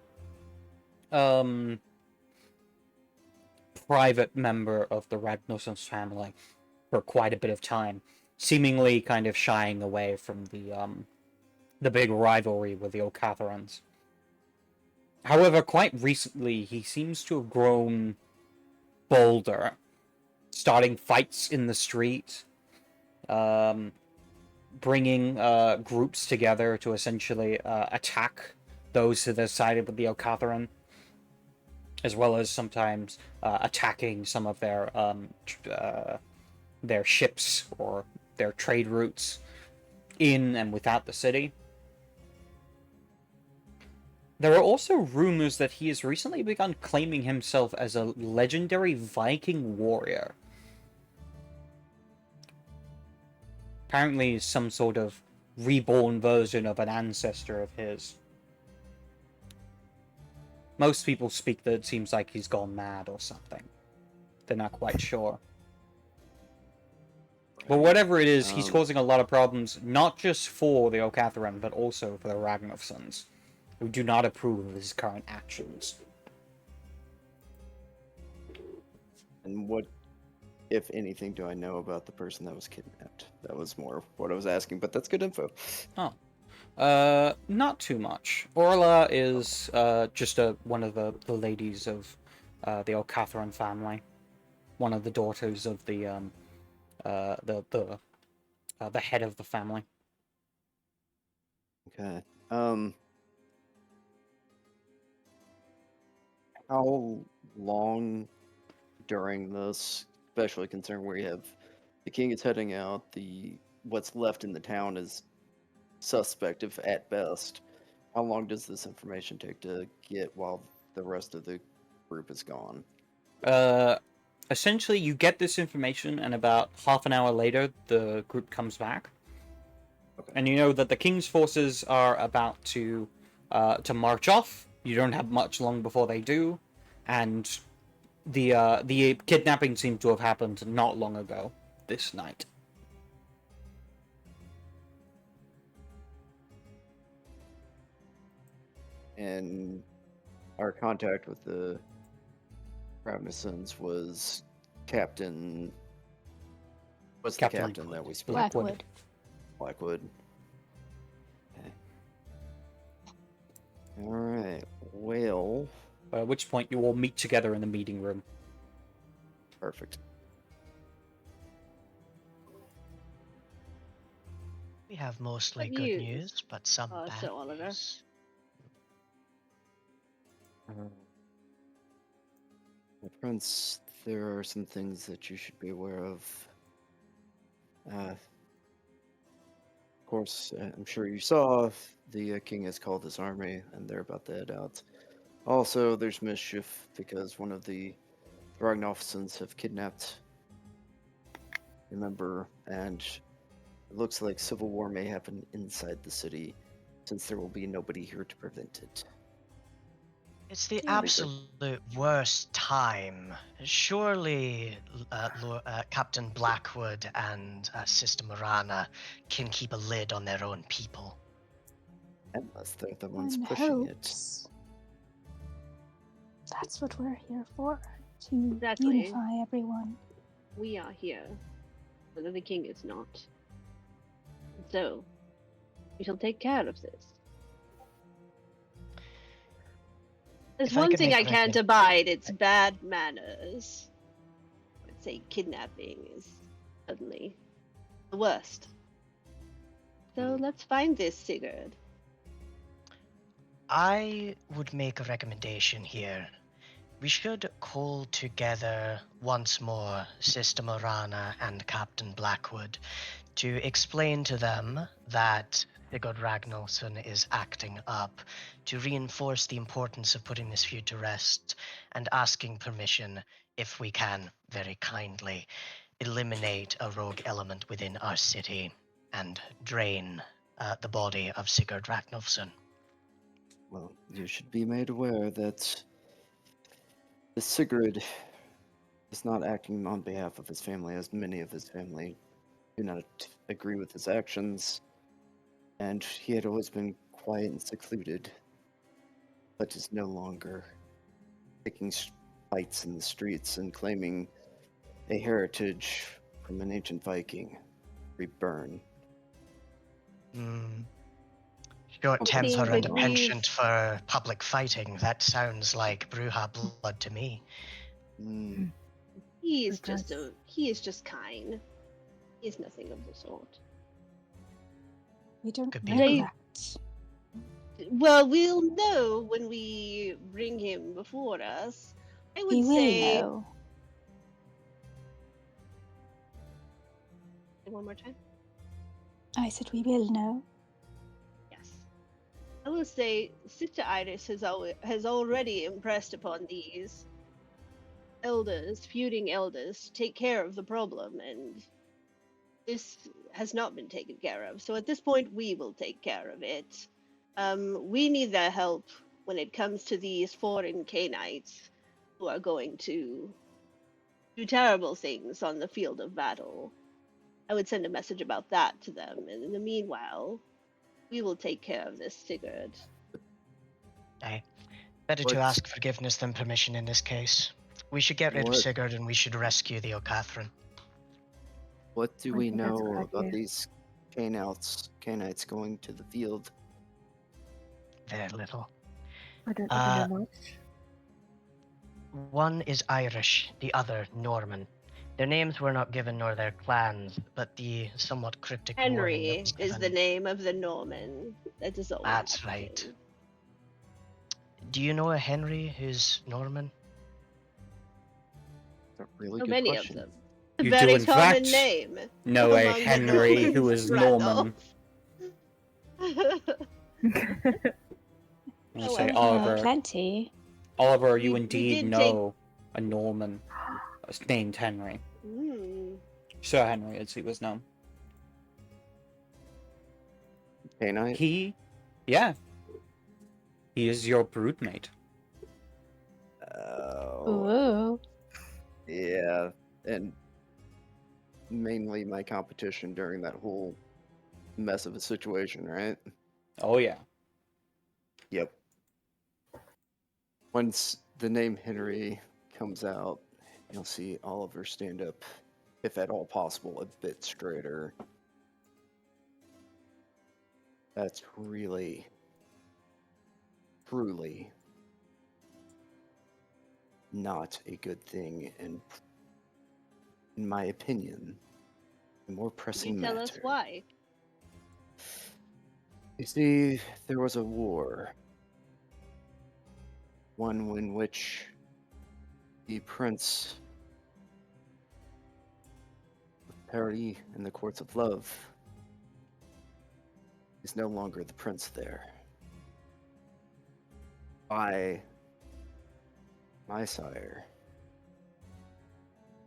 private member of the Ragnarson's family for quite a bit of time, seemingly kind of shying away from the big rivalry with the O'Catharans. However, quite recently, he seems to have grown bolder, starting fights in the street, bringing groups together to essentially attack those that have sided with the O'Catharan, as well as sometimes attacking some of their ships or their trade routes in and without the city. There are also rumors that he has recently begun claiming himself as a legendary Viking warrior. Apparently some sort of reborn version of an ancestor of his. Most people speak that it seems like he's gone mad or something. They're not quite sure. But whatever it is, he's causing a lot of problems, not just for the O'Catharan, but also for the Ragnarssons, who do not approve of his current actions. And what, if anything, do I know about the person that was kidnapped? That was more what I was asking, but that's good info. Oh. Not too much. Orla is just one of the ladies of the O'Catharan family. One of the daughters of the head of the family. Okay. How long during this, especially considering where you have the king is heading out, what's left in the town is suspect if at best. How long does this information take to get while the rest of the group is gone? Essentially, you get this information, and about half an hour later, the group comes back. Okay. And you know that the king's forces are about to march off. You don't have much long before they do, and the kidnapping seemed to have happened not long ago, this night. And our contact with the Ravnisons was Captain. What's Captain the captain that we spoke? Blackwood. Blackwood. Okay. All right. Well. At which point you all meet together in the meeting room. Perfect. We have mostly Good good news, news, but some bad Sir Oliver. news. My friends, there are some things that you should be aware of. Of course, I'm sure you saw the king has called his army, and they're about to head out. Also, there's mischief because one of the Ragnarssons have kidnapped a member, and it looks like civil war may happen inside the city, since there will be nobody here to prevent it. It's the Yeah. absolute worst time. Surely Captain Blackwood and Sister Morana can keep a lid on their own people. Unless they're the ones One pushing it. hopes. That's what we're here for, to Exactly. unify everyone. We are here, whether the king is not. So, we shall take care of this. There's If I one could thing make I a can't abide, it's bad manners. I'd say kidnapping is suddenly the worst. So let's find this Sigurd. I would make a recommendation here. We should call together once more Sister Morana and Captain Blackwood to explain to them that Sigurd Ragnarsson is acting up, to reinforce the importance of putting this feud to rest and asking permission if we can, very kindly eliminate a rogue element within our city and drain the body of Sigurd Ragnarsson. Well, you should be made aware that the Sigurd is not acting on behalf of his family, as many of his family do not agree with his actions, and he had always been quiet and secluded, but is no longer taking fights in the streets and claiming a heritage from an ancient Viking. Reburn. Short Something's temper and but a going on. penchant for public fighting. That sounds like Bruja blood to me. Mm, He is It does. just kind. He is nothing of the sort. We don't Could be know They- that. Well, we'll know when we bring him before us. I would We will say know. one more time. I said we will know. Yes. I will say Sister Iris has already impressed upon these feuding elders, to take care of the problem, and this has not been taken care of. So at this point, we will take care of it. We need their help when it comes to these foreign Canaanites who are going to do terrible things on the field of battle. I would send a message about that to them, and in the meanwhile, we will take care of this Sigurd. Aye. Better to What- ask forgiveness than permission in this case. We should get rid of What- Sigurd and we should rescue the O'Catherine. What do I we think that's a know good about idea. these Canaanites going to the field? Very little. I don't really Uh, know much. One is Irish, the other Norman. Their names were not given nor their clans, but the somewhat cryptic warning that Henry was is the given. name of the Norman. That is all. That's right. Do you know a Henry who's Norman? That's a really So good many question. of them. A You very do, in common fact, name. know a among the Henry who Normans, is Norman. Randolph. I'll Oh, say, well. Oliver. Plenty. Oliver, you We indeed did know a Norman named Henry. Mm. Sir Henry, as he was known. Canaanite? He is your broodmate. Oh, Ooh. yeah. And mainly my competition during that whole mess of a situation, right? Oh yeah. Yep. Once the name Henry comes out, you'll see Oliver stand up, if at all possible, a bit straighter. That's really, truly not a good thing, and in my opinion, a more pressing You tell matter. us why. You see, there was a war. One in which the Prince of Paris and the Courts of Love is no longer the prince there. My sire,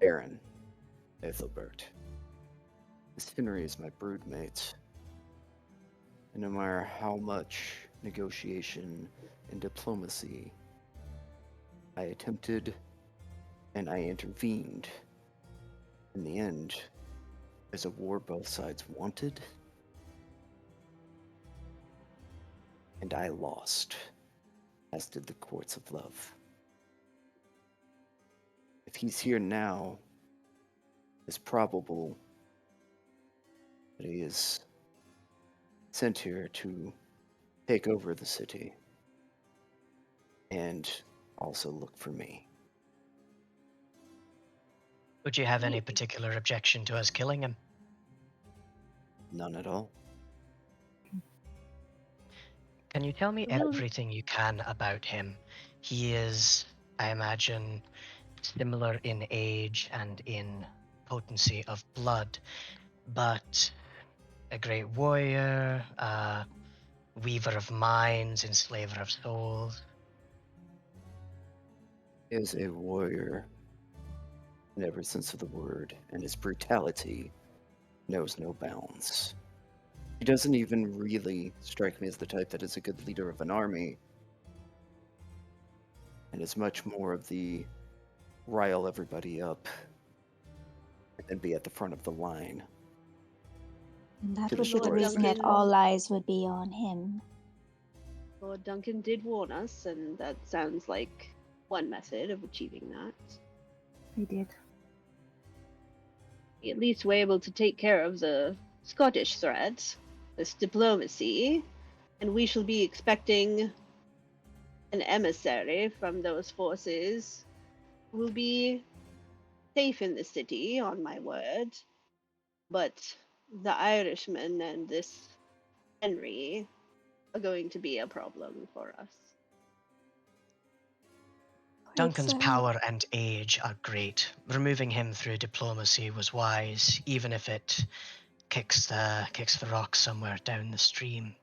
Baron Ethelbert. This Henry is my broodmate. And no matter how much negotiation and diplomacy I attempted and I intervened, in the end, there's a war both sides wanted, and I lost, as did the Courts of Love. If he's here now, it's probable that he is sent here to take over the city and also look for me. Would you have any particular objection to us killing him? None at all. Can you tell me Well- everything you can about him? He is, I imagine, similar in age and in potency of blood, but a great warrior, a weaver of minds, enslaver of souls. He is a warrior in every sense of the word, and his brutality knows no bounds. He doesn't even really strike me as the type that is a good leader of an army, and is much more of the rile everybody up and be at the front of the line. And that To the would be the Lord reason that Duncan. all eyes would be on him. Lord Duncan did warn us, and that sounds like one method of achieving that. He did. At least we're able to take care of the Scottish threat, this diplomacy, and we shall be expecting an emissary from those forces who will be safe in the city, on my word. But the Irishman and this Henry are going to be a problem for us. Duncan's So, power and age are great. Removing him through diplomacy was wise, even if it kicks the rock somewhere down the stream.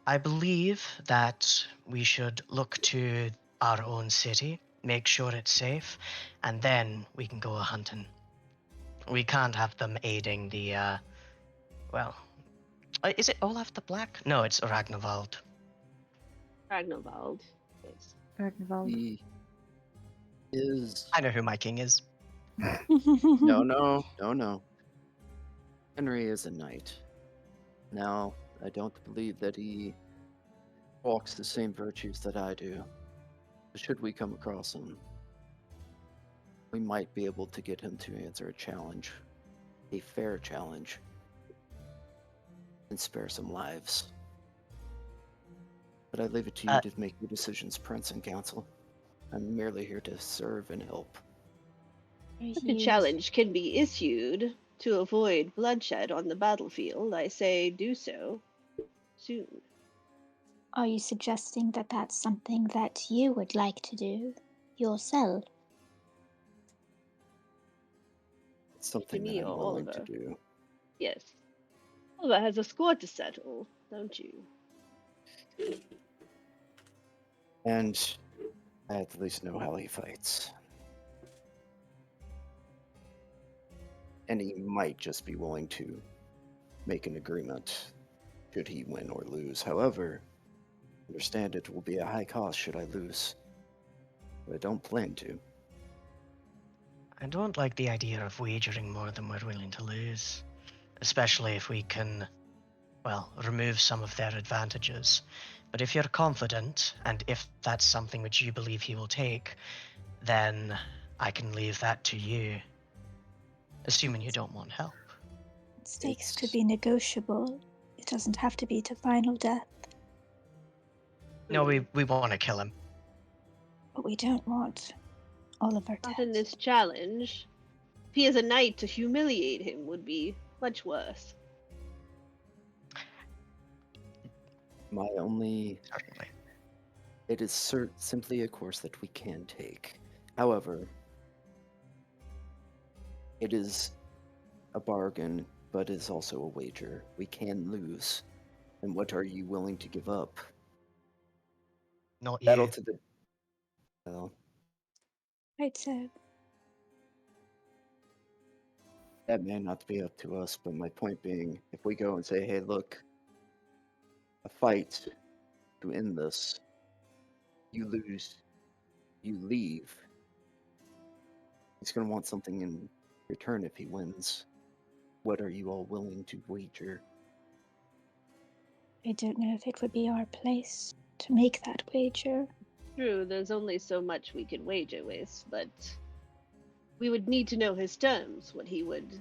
I believe that we should look to our own city, make sure it's safe, and then we can go a hunting. We can't have them aiding the, is it Olaf the Black? No, it's Ragnvald. Ragnvald. Yes. Ragnvald. He is. I know who my king is. No. Henry is a knight. Now, I don't believe that he walks the same virtues that I do. But should we come across him, we might be able to get him to answer a challenge, a fair challenge, and spare some lives. But I leave it to you to make your decisions, Prince and Council. I'm merely here to serve and help. If a challenge can be issued to avoid bloodshed on the battlefield, I say do so soon. Are you suggesting that that's something that you would like to do yourself? It's something Me that I'm or willing to Oliver? do. Yes. Oliver has a score to settle, don't you? And I at least know how he fights. And he might just be willing to make an agreement should he win or lose. However, understand it will be a high cost should I lose. But I don't plan to. I don't like the idea of wagering more than we're willing to lose, especially if we can, remove some of their advantages. But if you're confident, and if that's something which you believe he will take, then I can leave that to you, assuming you don't want help. Stakes could be negotiable. It doesn't have to be to final death. No, we want to kill him. But we don't want Oliver Not dead. in this challenge. If he is a knight, to humiliate him would be much worse. My only. Certainly. It is simply a course that we can take. However, it is a bargain, but is also a wager. We can lose. And what are you willing to give up? Not you. Battle to the. Well, Right, so that may not be up to us, but my point being, if we go and say, hey, look, a fight to end this, you lose, you leave, he's going to want something in return if he wins. What are you all willing to wager? I don't know if it would be our place to make that wager. True, there's only so much we could wager with, but we would need to know his terms, what he would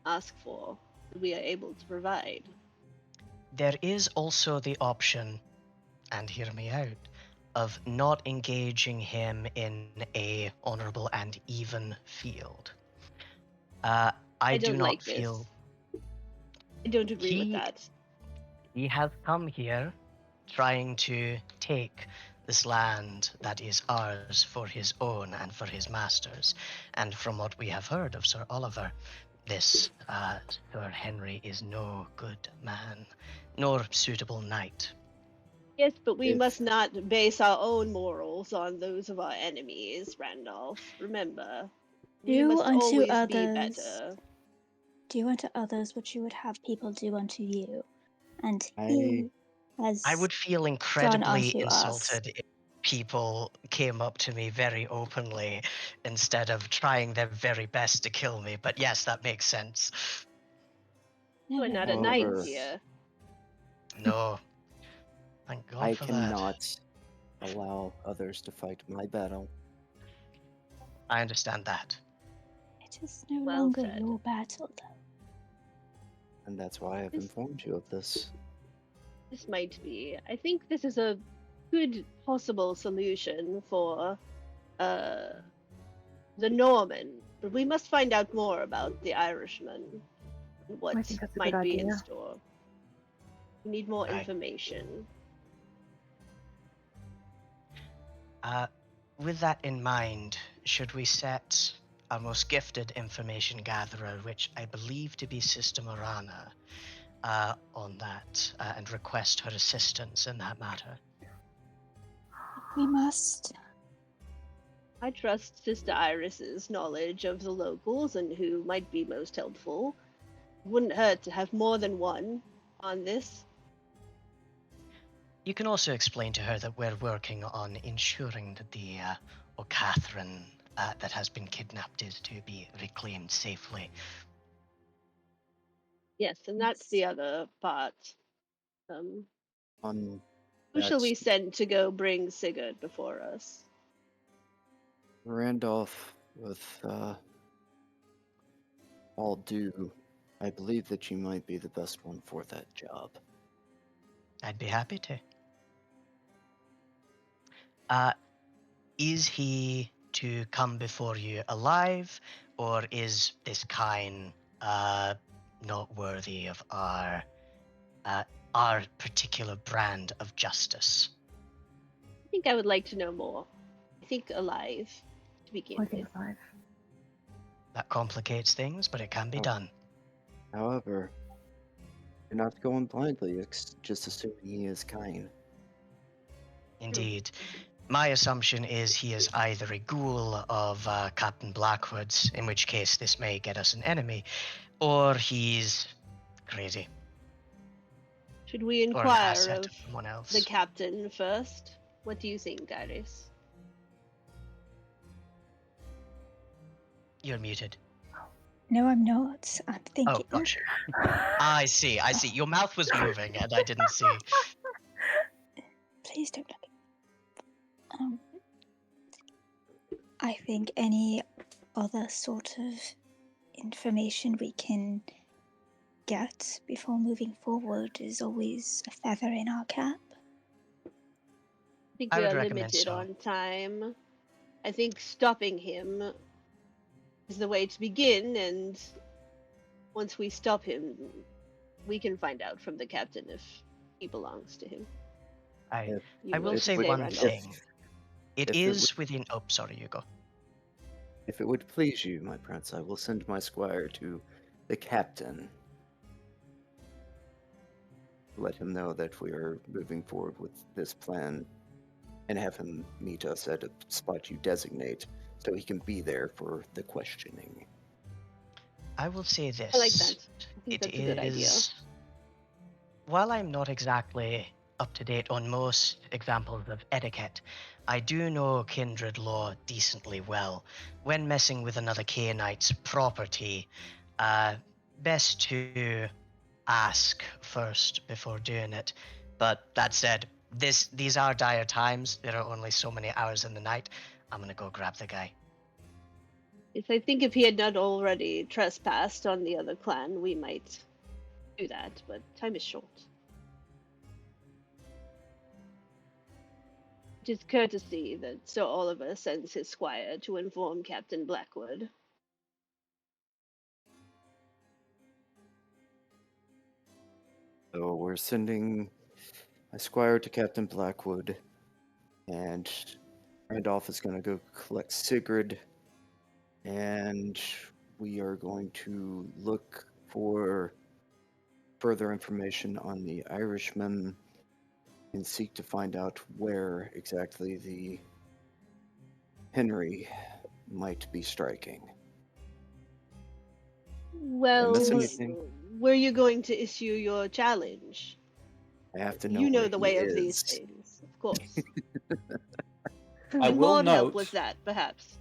ask for, that we are able to provide. There is also the option, and hear me out, of not engaging him in a honorable and even field. I do don't not like feel this. I don't agree with that. he has come here trying to take this land that is ours for his own and for his masters. And from what we have heard of Sir Oliver, this Sir Henry is no good man, nor suitable knight. Yes, but we If must not base our own morals on those of our enemies, Randolph. Remember, we Do must unto always be others. better. Do unto others what you would have people do unto you. And I he I has would feel done incredibly unto us. insulted if people came up to me very openly instead of trying their very best to kill me. But yes, that makes sense. No, You are no, not a no, knight, However, dear. No, thank God I for that. cannot allow others to fight my battle, I understand that. it is no Well longer said. your battle, though. and that's why I've This- informed you of this. This might be. I think this is a good possible solution for uh, the Norman, but we must find out more about the Irishman and I what think that's a good might be in idea. store. We need more Aye. information. With that in mind, should we set our most gifted information gatherer, which I believe to be Sister Morana, on that and request her assistance in that matter? We must. I trust Sister Iris's knowledge of the locals and who might be most helpful. Wouldn't hurt to have more than one on this. You can also explain to her that we're working on ensuring that the Catherine that has been kidnapped is to be reclaimed safely. Yes, and that's the other part. On Who shall that, we send to go bring Sigurd before us? Randolph, with all due, I believe that you might be the best one for that job. I'd be happy to. Is he to come before you alive, or is this kind not worthy of our particular brand of justice? I think I would like to know more. I think alive, to begin I with. think 5. That complicates things, but it can be Oh. done. However, you're not going blindly, just assuming he is kind. Indeed. My assumption is he is either a ghoul of Captain Blackwood's, in which case this may get us an enemy, or he's crazy, Should we or an inquire asset of of someone else. the captain first? What do you think, Iris? You're muted. No, I'm not. I'm Oh, thinking. gotcha. I see. Your mouth was moving, and I didn't see. Please don't look. I think any other sort of information we can get before moving forward is always a feather in our cap. I think I we would are recommend limited so. on time. I think stopping him is the way to begin, and once we stop him, we can find out from the captain if he belongs to him. I You will were say to one Randolph. thing. It if it is within. Oh, sorry, you go. If it would please you, my prince, I will send my squire to the captain. Let him know that we are moving forward with this plan and have him meet us at a spot you designate so he can be there for the questioning. I will say this. I like that. I think It that's a good idea. is. While I'm not exactly up to date on most examples of etiquette, I do know kindred law decently well. When messing with another Cainite's property, best to ask first before doing it. But that said, these are dire times. There are only so many hours in the night. I'm gonna go grab the guy. Yes, I think if he had not already trespassed on the other clan, we might do that, but time is short. It is courtesy that Sir Oliver sends his squire to inform Captain Blackwood. So we're sending my squire to Captain Blackwood, and Randolph is going to go collect Sigurd, and we are going to look for further information on the Irishman can seek to find out where exactly the Henry might be striking. Well, miss Well, anything? were you going to issue your challenge? I have to know You know where the he way of these is. things, of course. I Can will Maud help note. with that, perhaps?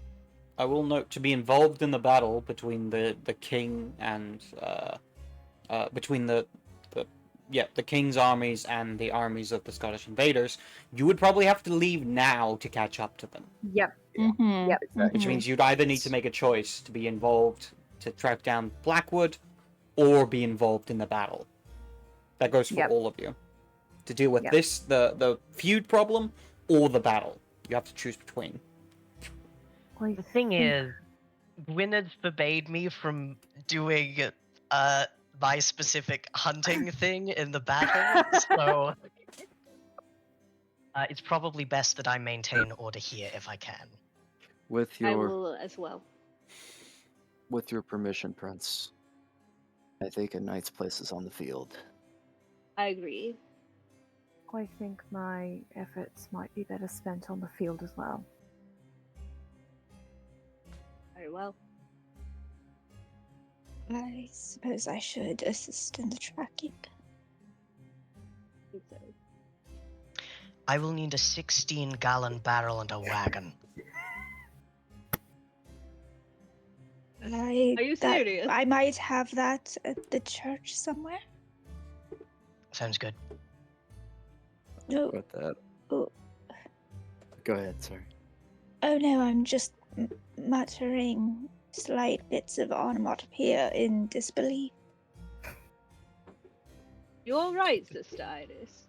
I will note to be involved in the battle between the king and between the king's armies and the armies of the Scottish invaders. You would probably have to leave now to catch up to them, Yep. mhm, Yep. which mhm. means you'd either need to make a choice to be involved to track down Blackwood, or be involved in the battle. That goes for Yep. all of you to deal with Yep. this the feud problem or the battle. You have to choose between. The thing is, Gwynedd forbade me from doing my specific hunting thing in the battle, so it's probably best that I maintain order here if I can. With I your will as well. with your permission, Prince, I think a knight's place is on the field. I agree. I think my efforts might be better spent on the field as well. Very well. I suppose I should assist in the tracking. I think so. I will need a 16-gallon barrel and a wagon. Are you serious? I might have that at the church somewhere. Sounds good. No, About that. oh, Go ahead, sorry. oh no, I'm just muttering slight bits of onomatopoeia in disbelief. You're right, Sister Iris.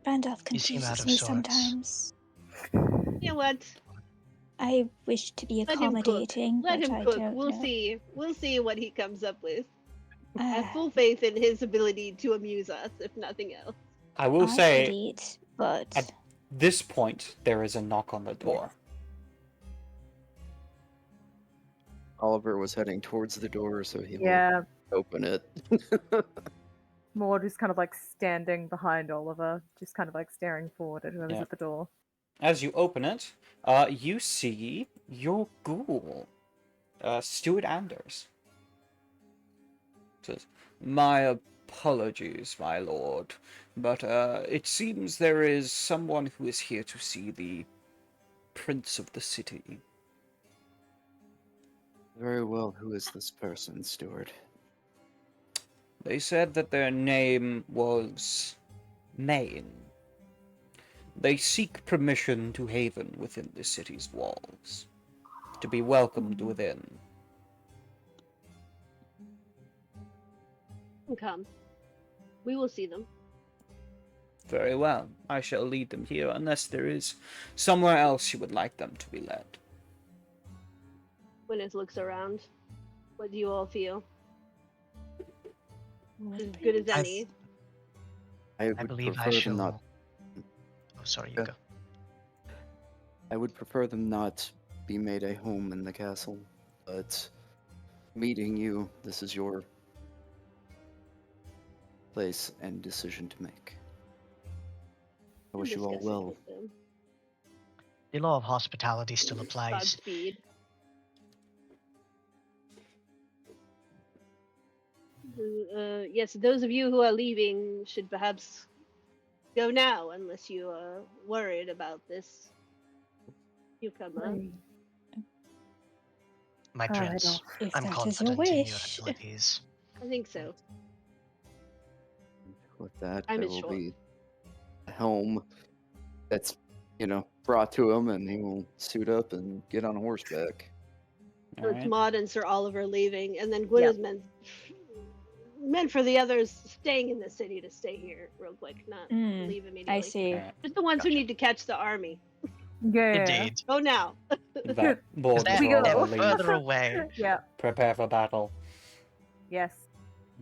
Randolph You seem out confuses of me sorts. sometimes. You know what? I wish to be Let him cook. accommodating, Let but him I cook. don't We'll know. see. We'll see what he comes up with. I have Uh, full faith in his ability to amuse us, if nothing else. I will I could say, eat, but at this point, there is a knock on the door. Oliver was heading towards the door, so he Yeah. will open it. Maud is kind of like standing behind Oliver, just kind of like staring forward at whoever's Yeah. at the door. As you open it, you see your ghoul, Stuart Anders. Says, "My apologies, my lord, but it seems there is someone who is here to see the Prince of the City." Very well, who is this person, Stuart? They said that their name was Maine. They seek permission to haven within the city's walls, to be welcomed within. Come. We will see them. Very well, I shall lead them here, unless there is somewhere else you would like them to be led. Gwyneth looks around. What do you all feel? well, As good as I- any. I I would believe I prefer shall. them not. Oh, sorry, you Yeah. go. I would prefer them not be made a home in the castle, but meeting you, this is your place and decision to make. I wish you all Discuss it well. with them. The law of hospitality still applies. Godspeed. Yes, those of you who are leaving should perhaps go now, unless you are worried about this newcomer. My Right prince, off. if I'm that is your confident in your wish. abilities. I think so. With that, I'm there as will short. be a helm that's, brought to him, and he will suit up and get on horseback. So it's Alright. Maud and Sir Oliver leaving, and then Gwyneth meant for the others staying in the city to stay here real quick, not leave immediately. I see. Alright. Just the ones who Gotcha. need to catch the army. Yeah. Indeed. Go now. That board They're, We will go. they're leave. further away. Yeah. Prepare for battle. Yes.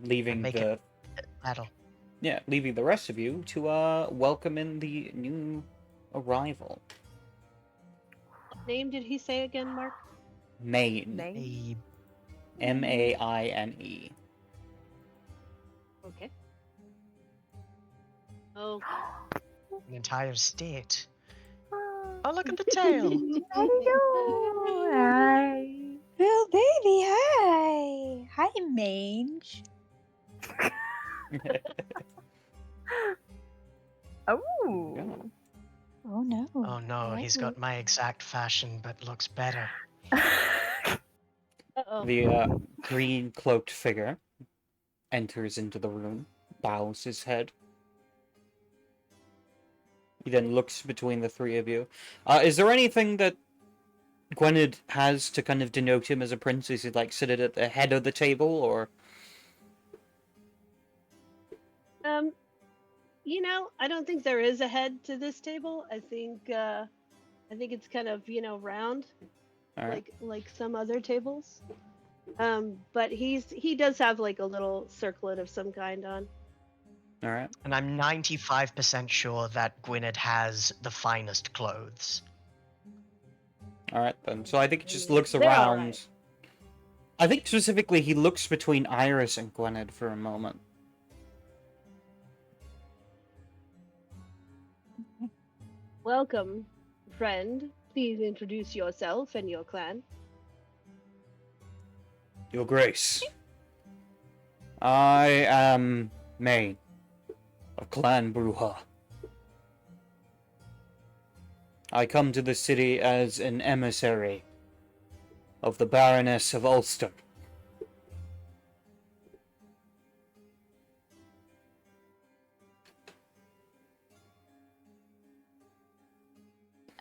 Leaving make the it battle. leaving the rest of you to welcome in the new arrival. What name did he say again, Mark? Maine. Name? Maine. Okay. Oh. An entire state. Oh, Oh, look at the tail. hello. Hi. Well, baby, hi. Hi, Mange. Oh. Oh no. Oh no, he's got my exact fashion but looks better. Uh-oh. The green cloaked figure enters into the room, bows his head. He then looks between the three of you. Is there anything that Gwynedd has to kind of denote him as a prince? Is he like seated at the head of the table, or? Um, I don't think there is a head to this table. I think it's kind of, round, All right. like some other tables. But he does have like a little circlet of some kind on. All right. And I'm 95% sure that Gwynedd has the finest clothes. All right then. So I think he just looks They're all around. right. I think specifically he looks between Iris and Gwynedd for a moment. Welcome, friend. Please introduce yourself and your clan. Your Grace. I am Maine of Clan Bruja. I come to the city as an emissary of the Baroness of Ulster.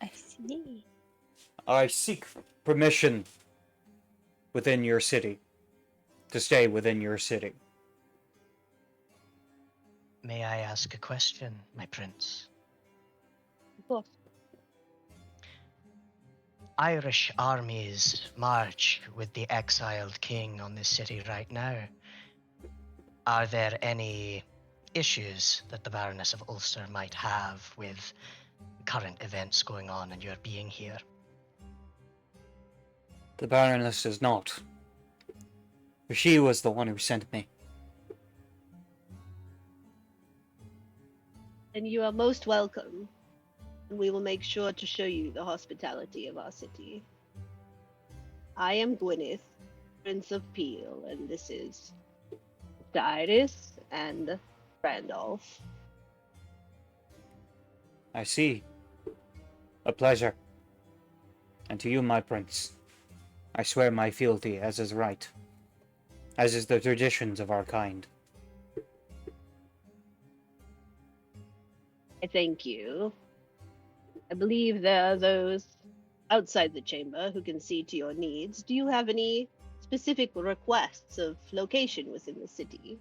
I see. I seek permission within your city to stay within your city. May I ask a question, my prince? Of course. Irish armies march with the exiled king on this city right now. Are there any issues that the Baroness of Ulster might have with current events going on and your being here? The Baroness does not. She was the one who sent me. And you are most welcome. And we will make sure to show you the hospitality of our city. I am Gwyneth, Prince of Peel, and this is Iris and Randolph. I see. A pleasure. And to you, my prince, I swear my fealty as is right, as is the traditions of our kind. I thank you. I believe there are those outside the chamber who can see to your needs. Do you have any specific requests of location within the city?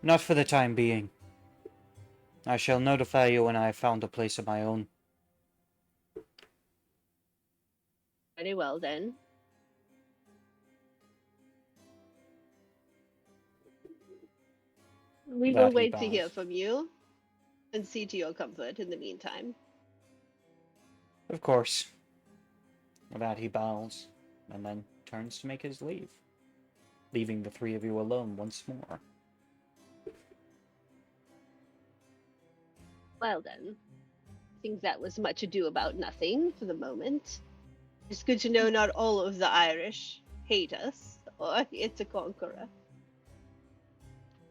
Not for the time being. I shall notify you when I have found a place of my own. Very well, then. We will That he wait to hear bows. from you and see to your comfort in the meantime. Of course. With that he bows, and then turns to make his leave, leaving the three of you alone once more. Well, then. I think that was much ado about nothing for the moment. It's good to know not all of the Irish hate us or here to conquer us.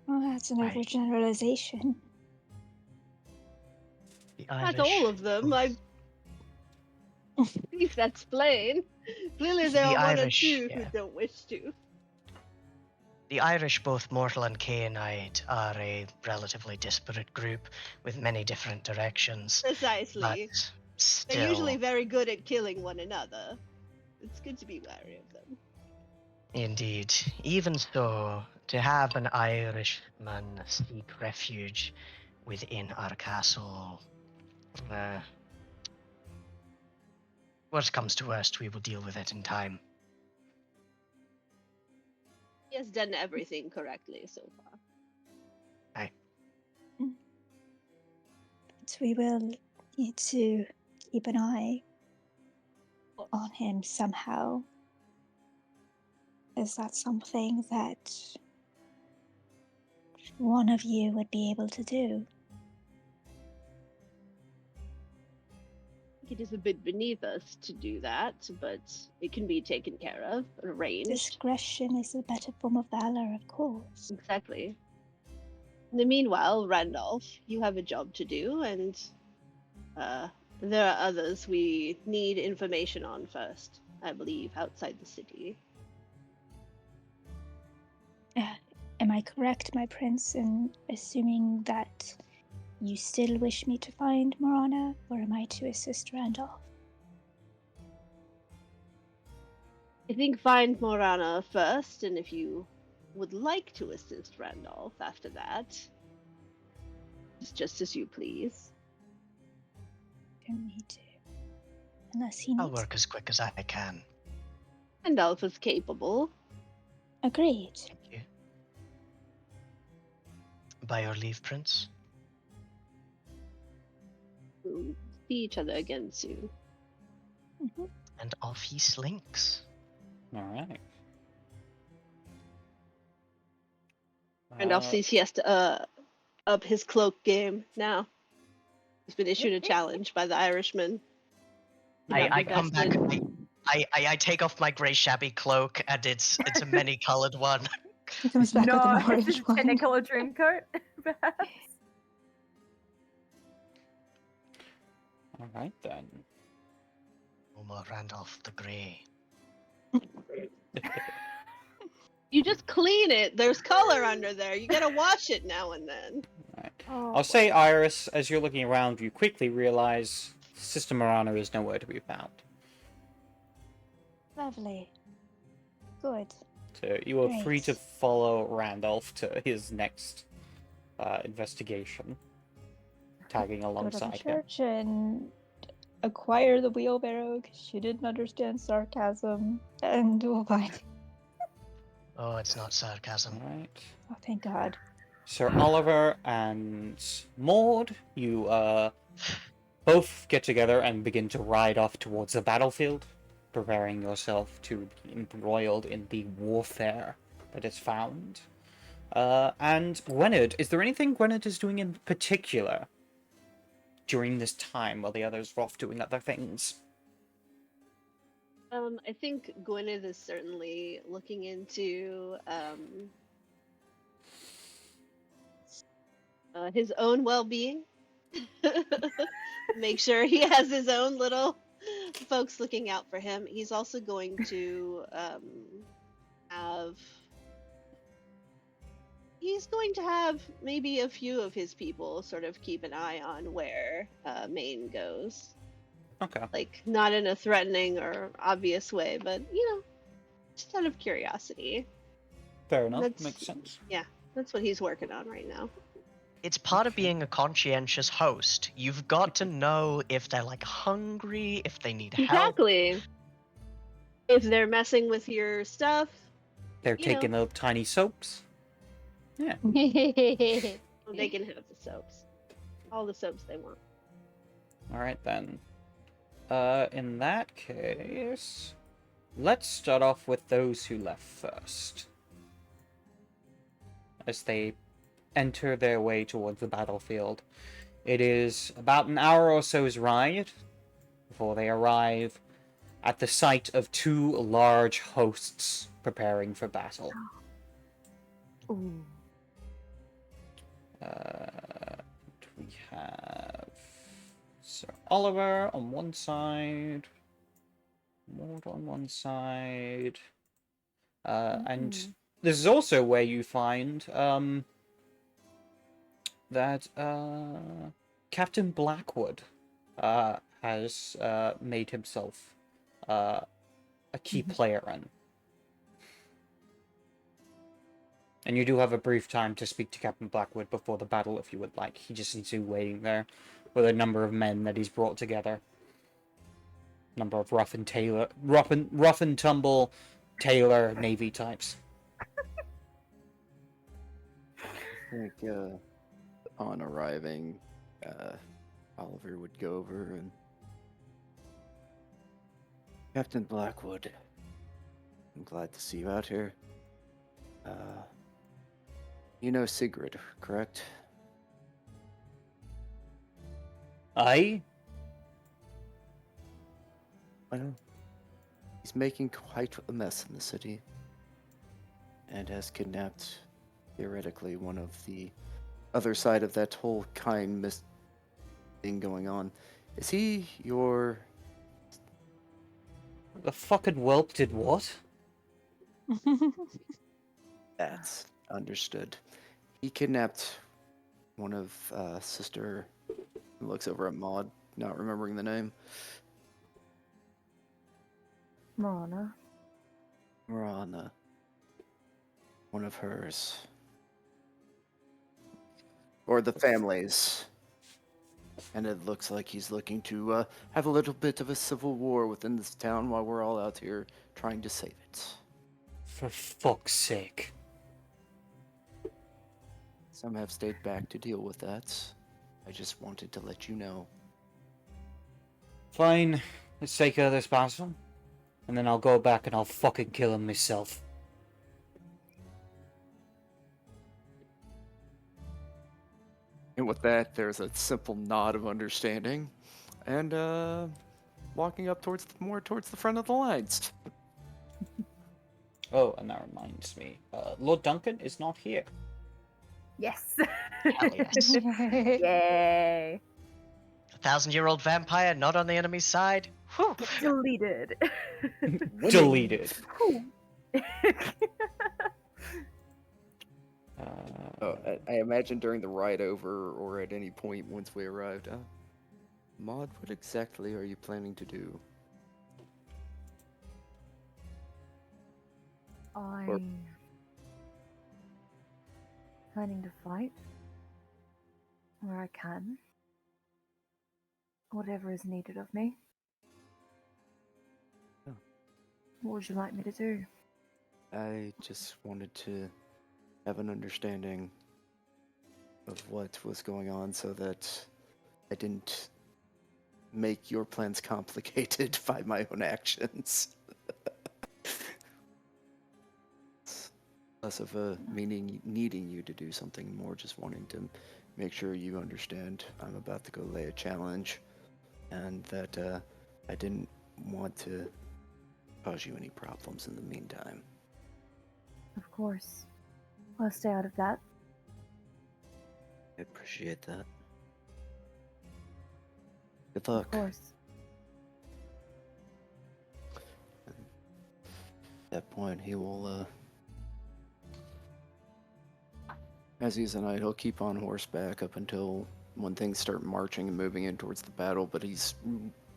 Well, that's an Right. overgeneralization. The Not Irish. all of them. I believe that's plain. Clearly, there The are one or Irish, two who yeah. don't wish to. The Irish, both mortal and Cainite, are a relatively disparate group with many different directions. But Precisely. still, They're usually very good at killing one another. It's good to be wary of them. indeed. Even so, to have an Irishman seek refuge within our castle, worst comes to worst, we will deal with it in time. He has done everything correctly so far. But we will need to keep an eye Of course. on him somehow. Is that something that one of you would be able to do? it is a bit beneath us to do that, but it can be taken care of, arranged. Discretion is a better form of valor, of course. Exactly. In the meanwhile, Randolph, you have a job to do, and there are others we need information on first, I believe, outside the city. Am I correct, my prince, in assuming that you still wish me to find Morana, or am I to assist Randolph? I think find Morana first, and if you would like to assist Randolph after that, it's just as you please. Don't need to. Unless he I'll needs. work as quick as I can. Randolph is capable. Agreed. Thank you. By your leave, Prince. We'll see each other again soon. Mm-hmm. And off he slinks. All right. Randolph sees he has to up his cloak game now. He's been issued a challenge by the Irishman. I come back. I take off my grey shabby cloak, and it's a many-colored one. He comes back with No, an it's orange just a one. technicolor dream coat, perhaps. All right then. Omar Randolph the Grey. You just clean it. There's color under there. You gotta wash it now and then. Right. Oh, I'll say, Iris, as you're looking around, you quickly realize Sister Morana is nowhere to be found. Lovely. Good. So you are free to Great. follow Randolph to his next investigation, tagging Go to the alongside him. church and acquire the wheelbarrow because she didn't understand sarcasm, and we'll find. Oh, it's not sarcasm. All right. Oh, thank God. Sir Oliver and Maud, you both get together and begin to ride off towards the battlefield, preparing yourself to be embroiled in the warfare that is found. And Gwynedd, is there anything Gwynedd is doing in particular during this time while the others are off doing other things? I think Gwynedd is certainly looking into his own well-being. Make sure he has his own little folks looking out for him. He's also going to have. He's going to have maybe a few of his people sort of keep an eye on where Maine goes. Okay. Like, not in a threatening or obvious way, but, just out of curiosity. Fair enough. That's- Makes sense. Yeah, that's what he's working on right now. It's part of being a conscientious host. You've got to know if they're hungry, if they need help. Exactly. If they're messing with your stuff. They're You know. taking the tiny soaps. Yeah. They can have the soaps. All the soaps they want. All right then. In that case, let's start off with those who left first, as they enter their way towards the battlefield. It is about an hour or so's ride before they arrive at the site of two large hosts preparing for battle. Ooh. We have Sir Oliver on one side, Maud on one side, and this is also where you find that Captain Blackwood has made himself a key player in. And you do have a brief time to speak to Captain Blackwood before the battle if you would like. He just needs you waiting there with a number of men that he's brought together. Number of rough and tumble tailor Navy types. I think on arriving, Oliver would go over and Captain Blackwood, I'm glad to see you out here. You know Sigrid, correct? Aye? Well, he's making quite a mess in the city and has kidnapped, theoretically, one of the other side of that whole kind thing going on. Is he your... The fucking whelp did what? That's understood. He kidnapped one of Sister... looks over at Maud, not remembering the name. Marana. Marana. One of hers. Or the family's. And it looks like he's looking to have a little bit of a civil war within this town while we're all out here trying to save it. For fuck's sake. Some have stayed back to deal with that. I just wanted to let you know. Fine, let's take care of this battle. And then I'll go back and I'll fucking kill him myself. And with that, there's a simple nod of understanding. And walking up more towards the front of the lines. Oh, and that reminds me. Lord Duncan is not here. Yes. Hell yes. Yay. 1,000-year-old vampire not on the enemy's side. Whew. Deleted. Deleted. Oh, I imagine during the ride over or at any point once we arrived. Maud, what exactly are you planning to do? I'm planning to fight where I can. Whatever is needed of me. Oh. What would you like me to do? I just wanted to have an understanding of what was going on so that I didn't make your plans complicated by my own actions. It's less of a meaning needing you to do something, more just wanting to make sure you understand I'm about to go lay a challenge and that I didn't want to cause you any problems in the meantime. Of course. I'll stay out of that. I appreciate that. Good luck. Of course. At that point, he will, as he's a knight, he'll keep on horseback up until when things start marching and moving in towards the battle, but he's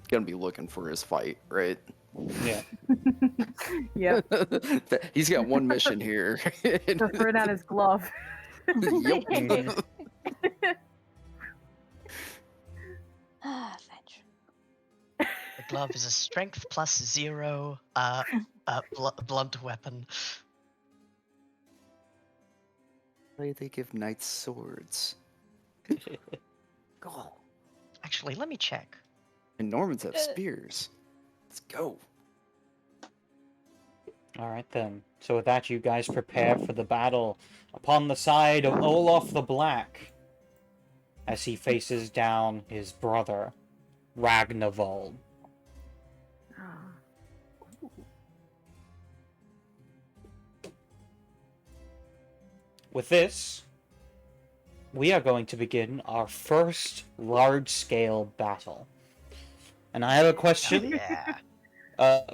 gonna be looking for his fight, right? Yeah. Yep. He's got one mission here. Just throwing out his glove. Yep. Adventure. The glove is a strength plus 0 blunt weapon. Why they give knights swords? Go. Actually, let me check. And Normans have spears. Let's go. Alright then. So with that, you guys prepare for the battle upon the side of Olaf the Black as he faces down his brother, Ragnavold. With this, we are going to begin our first large-scale battle. And I have a question Yeah.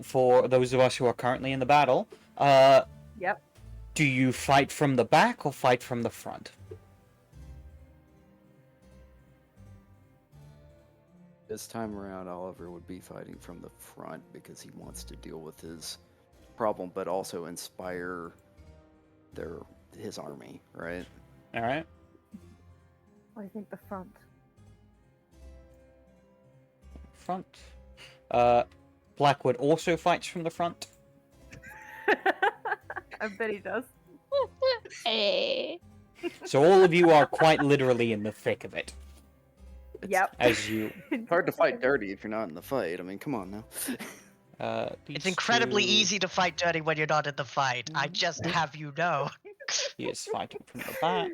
for those of us who are currently in the battle. Yep. Do you fight from the back or fight from the front? This time around, Oliver would be fighting from the front because he wants to deal with his problem, but also inspire his army, right? Alright. I think the front. Front. Blackwood also fights from the front. I bet he does. Eh. So all of you are quite literally in the thick of it. Yep. As you... It's hard to fight dirty if you're not in the fight. I mean, come on now. It's these incredibly two- easy to fight dirty when you're not in the fight. I just have you know. He is fighting from the back.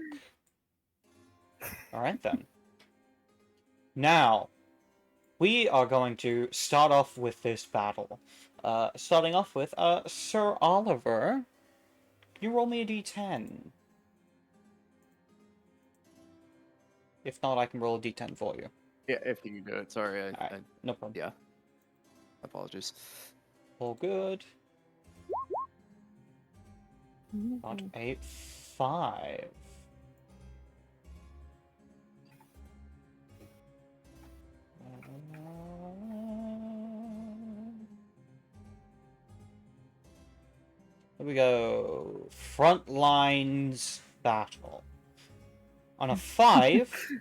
Alright then. Now, we are going to start off with this battle. Starting off with Sir Oliver. Can you roll me a d10? If not, I can roll a d10 for you. Yeah, if you can do it. Sorry, Alright, no problem. yeah. Apologies. All good. Got a 5. Here we go. Front lines battle. On a 5.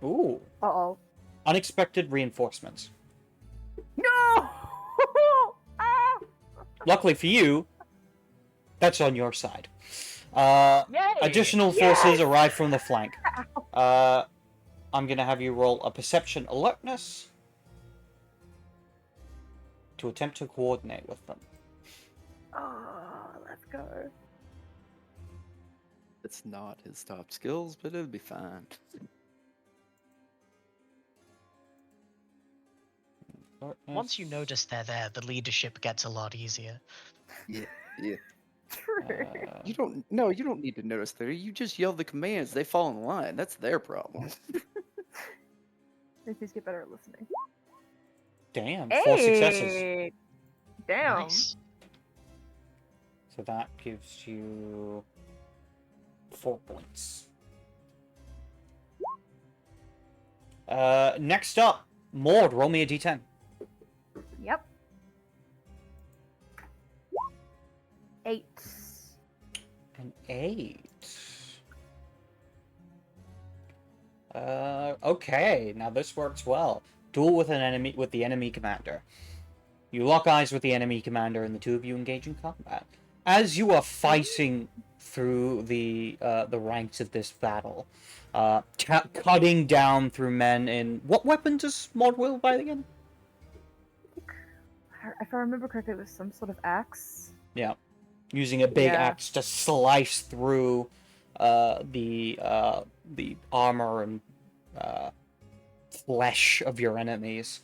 Ooh. Uh-oh. Unexpected reinforcements. No! Ah! Luckily for you, that's on your side. Yay! Additional forces arrive from the flank. I'm gonna have you roll a perception alertness to attempt to coordinate with them. Oh, let's go. It's not his top skills, but it'll be fine. Once you notice they're there, the leadership gets a lot easier. Yeah. True. You don't need to notice there. You just yell the commands. They fall in line. That's their problem. They just get better at listening. Damn, 4 successes. Hey! Damn. Nice. So that gives you 4 points. Next up, Maud, roll me a d10. Yep. 8. An 8. Okay, now this works well. Duel with the enemy commander. You lock eyes with the enemy commander, and the two of you engage in combat. As you are fighting through the ranks of this battle, cutting down through men in what weapon does Maud wield by again? If I remember correctly, it was some sort of axe. Yeah, using a big axe to slice through the armor and flesh of your enemies,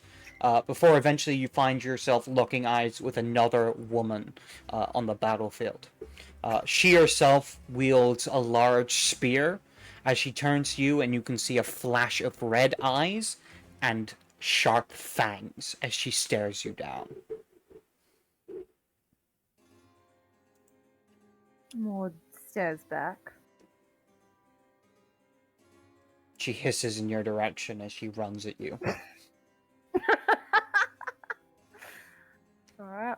before eventually you find yourself locking eyes with another woman on the battlefield. She herself wields a large spear as she turns to you, and you can see a flash of red eyes and sharp fangs as she stares you down. Maud stares back. She hisses in your direction as she runs at you. Alright.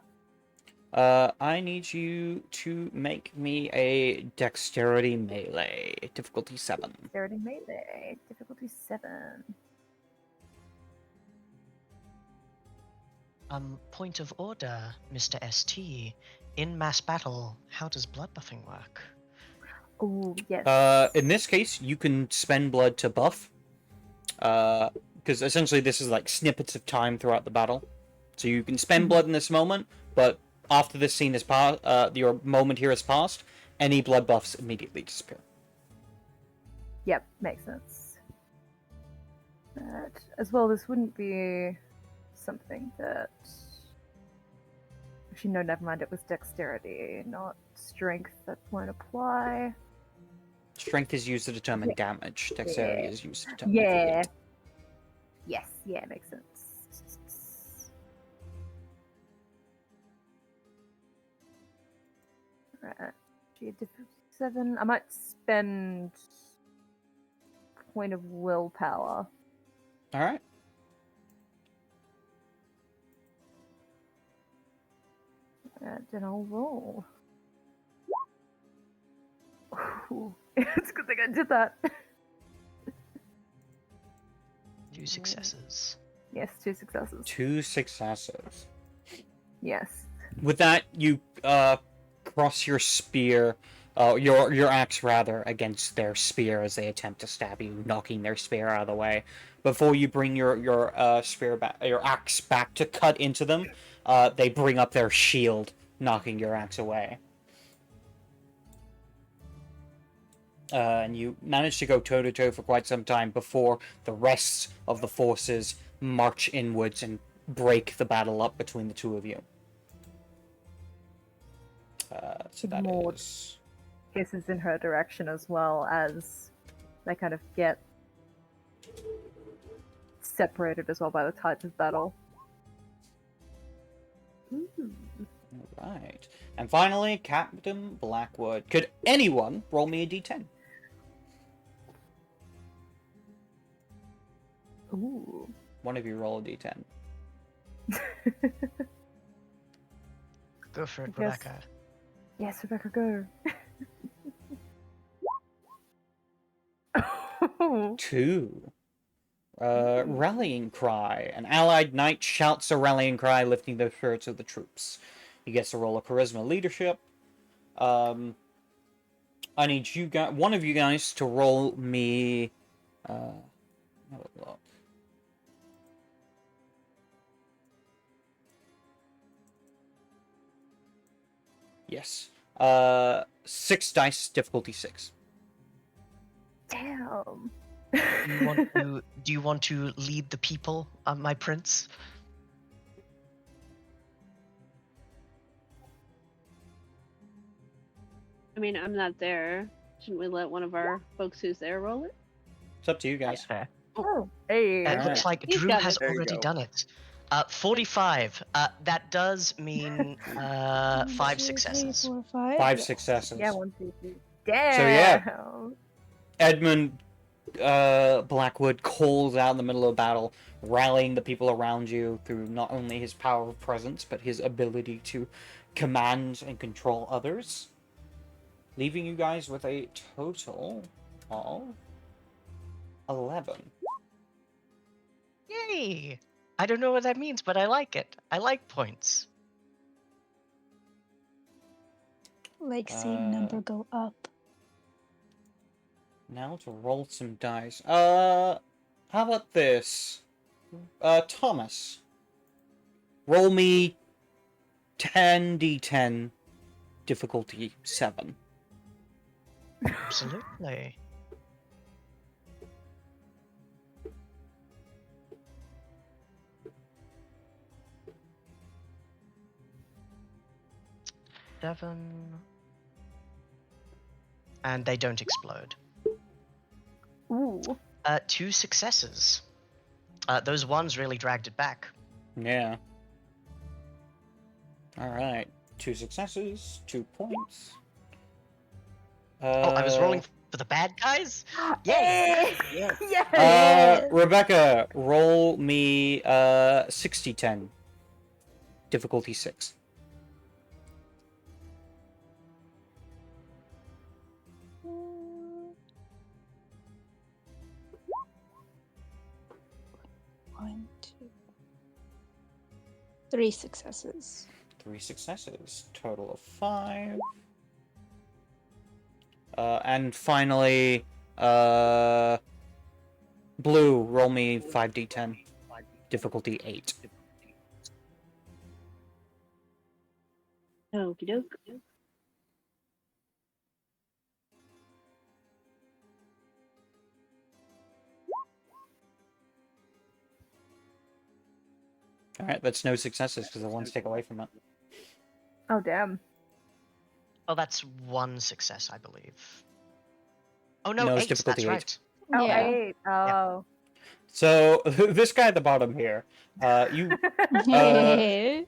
I need you to make me a dexterity melee, difficulty 7. Dexterity melee. Difficulty 7. Point of order, Mr. ST. In mass battle, how does blood buffing work? Oh, yes. In this case, you can spend blood to buff. Because essentially this is like snippets of time throughout the battle. So you can spend blood in this moment, but after this scene is passed, your moment here has passed, any blood buffs immediately disappear. Yep, makes sense. But as well, this wouldn't be something that... Actually, no, never mind. It was dexterity, not strength. That won't apply. Strength is used to determine damage. Dexterity is used to determine Yeah. weight. Yes, yeah, makes sense. Right. She 7. I might spend point of willpower. Alright. Then I'll roll. Ooh, it's a good thing I did that. 2 successes. Yes, 2 successes. 2 successes. Yes. With that, you cross your spear, your axe rather, against their spear as they attempt to stab you, knocking their spear out of the way. Before you bring your spear back, your axe back to cut into them, they bring up their shield, knocking your axe away. And you manage to go toe-to-toe for quite some time before the rest of the forces march inwards and break the battle up between the two of you. So that Maud is... Kisses in her direction as well as they kind of get separated as well by the tides of battle. Ooh. Alright. And finally, Captain Blackwood. Could anyone roll me a d10? Ooh. One of you roll a d10. Go for it, I guess- Rebecca. Yes, Rebecca, go. 2. Rallying cry. An allied knight shouts a rallying cry, lifting the spirits of the troops. He gets to roll a charisma leadership. I need you guys, one of you guys, to roll me. Have a look. Yes. 6 dice, difficulty 6. Damn. Do you want to lead the people, my prince? I mean, I'm not there. Shouldn't we let one of our folks who's there roll it? It's up to you guys. Fair. Oh, hey. It Alright. looks like He's Drew got has it. There you already go. done it. 45. That does mean 5 successes. 4, 5. 5 Yes. successes. Yeah, 1, 2, 3. Damn. So, yeah. Edmund Blackwood calls out in the middle of battle, rallying the people around you through not only his power of presence, but his ability to command and control others, leaving you guys with a total of 11. Yay! I don't know what that means, but I like it. I like points. Like seeing number go up. Now to roll some dice. How about this? Thomas. Roll me 10d10, difficulty 7. Absolutely. Seven. And they don't explode. Ooh. 2 successes. Those ones really dragged it back. Yeah. Alright. 2 successes, 2 points. I was rolling for the bad guys? Yay! Yay! Yeah. Yay! Rebecca, roll me 60-10. Difficulty 6. One, two, 3 successes. 3 successes. Total of 5. And finally, Blue, roll me 5d10. Difficulty 8. Okie doke. Alright, that's no successes because the ones take away from it. Oh, damn. Oh, that's 1 success, I believe. Oh no, No, it's 8, difficulty that's 8. right. Oh, Yeah. 8. Oh. So, this guy at the bottom here, you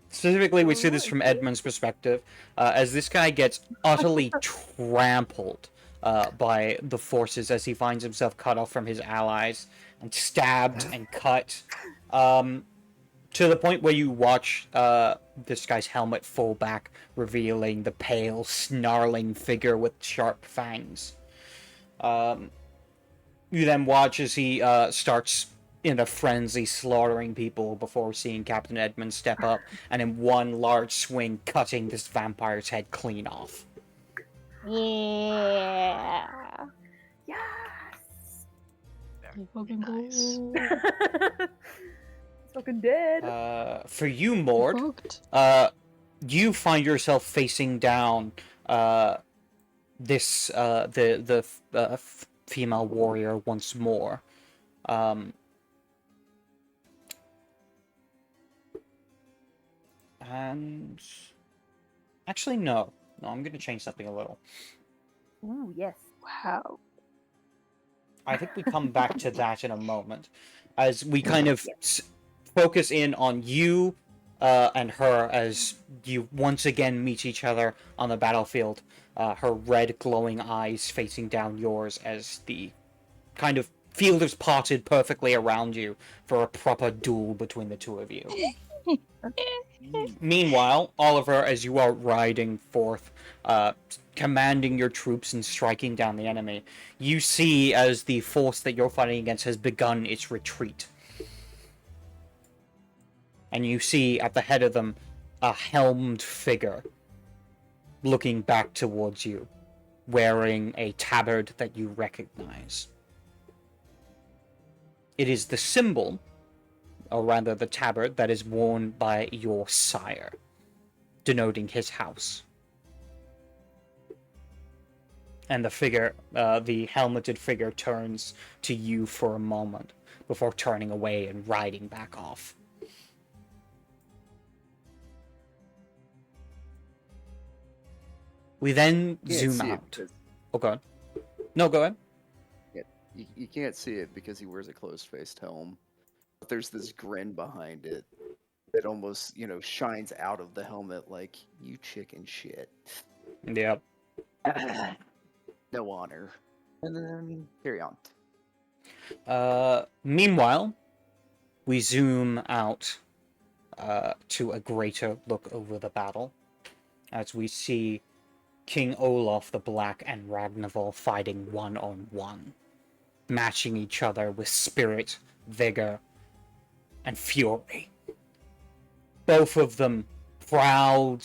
specifically, we see this from Edmund's perspective, as this guy gets utterly trampled by the forces as he finds himself cut off from his allies and stabbed and cut, to the point where you watch this guy's helmet fall back, revealing the pale, snarling figure with sharp fangs. You then watch as he starts in a frenzy slaughtering people before seeing Captain Edmund step up and in one large swing cutting this vampire's head clean off. Yeah. Yes! Very Fucking nice. go. It's fucking dead. For you, Mord, Hooked. you find yourself facing down this female warrior once more. And actually, no, I'm going to change something a little. Ooh, yes. Wow. I think we come back to that in a moment, as we kind of focus in on you and her as you once again meet each other on the battlefield. Her red glowing eyes facing down yours as the kind of field is parted perfectly around you for a proper duel between the two of you. Meanwhile, Oliver, as you are riding forth, commanding your troops and striking down the enemy, you see as the force that you're fighting against has begun its retreat. And you see at the head of them a helmed figure looking back towards you, wearing a tabard that you recognize. It is the symbol, or rather the tabard, that is worn by your sire, denoting his house. And the figure, the helmeted figure, turns to you for a moment before turning away and riding back off. We then zoom out. Oh, go on. No, go ahead. Yeah, you can't see it because he wears a closed-faced helm. But there's this grin behind it that almost, shines out of the helmet like, you chicken shit. Yep. No honor. And then, carry on. Meanwhile, we zoom out to a greater look over the battle as we see King Olaf the Black and Ragnarval fighting one-on-one, matching each other with spirit, vigor, and fury. Both of them proud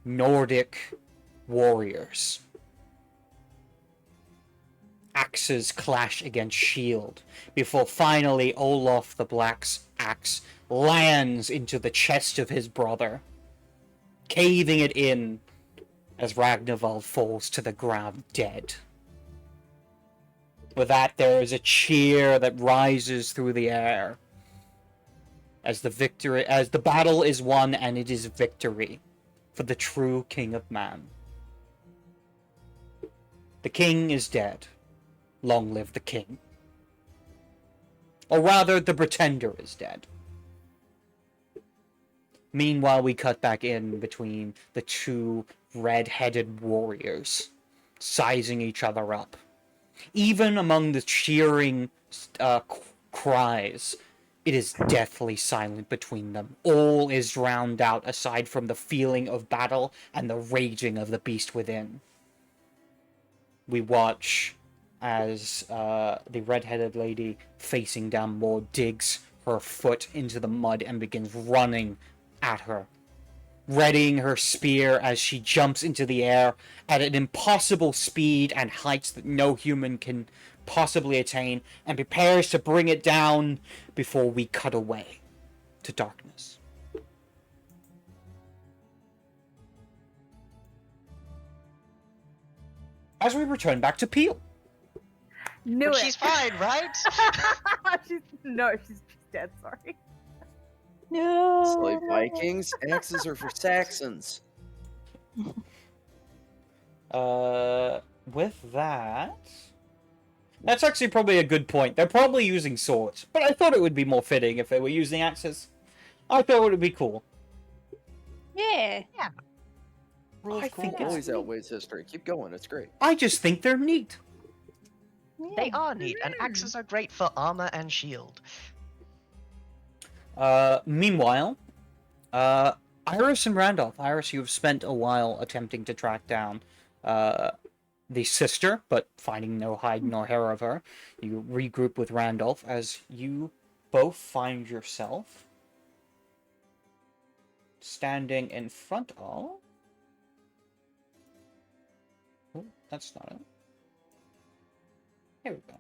Nordic warriors. Axes clash against shield before finally Olaf the Black's axe lands into the chest of his brother, caving it in as Ragnarval falls to the ground dead. With that, there is a cheer that rises through the air as the battle is won, and it is victory for the true King of Man. The king is dead. Long live the king. Or rather, the pretender is dead. Meanwhile, we cut back in between the two red-headed warriors, sizing each other up. Even among the cheering cries, it is deathly silent between them. All is drowned out aside from the feeling of battle and the raging of the beast within. We watch as the red-headed lady facing down more digs her foot into the mud and begins running at her, readying her spear as she jumps into the air at an impossible speed and heights that no human can possibly attain, and prepares to bring it down before we cut away to darkness. As we return back to Peel. Knew But it. she's fine, right? she's dead. Sorry. No. Slave Vikings, axes are for Saxons. With that, that's actually probably a good point. They're probably using swords, but I thought it would be more fitting if they were using axes. I thought it would be cool. Yeah. Rule I of cool think it's always neat. outweighs history. Keep going, it's great. I just think they're neat. They are neat, and axes are great for armor and shield. Meanwhile, Iris and Randolph. Iris, you've spent a while attempting to track down the sister, but finding no hide nor hair of her. You regroup with Randolph as you both find yourself standing in front of... Oh, that's not it. Here we go.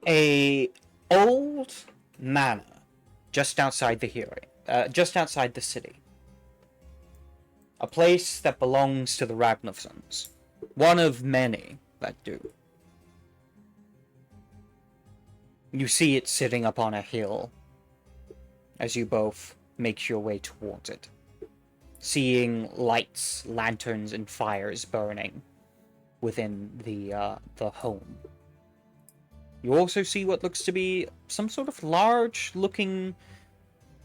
A old manor just outside just outside the city. A place that belongs to the Ragnarsons. One of many that do. You see it sitting up on a hill as you both make your way towards it. Seeing lights, lanterns, and fires burning within the home. You also see what looks to be some sort of large-looking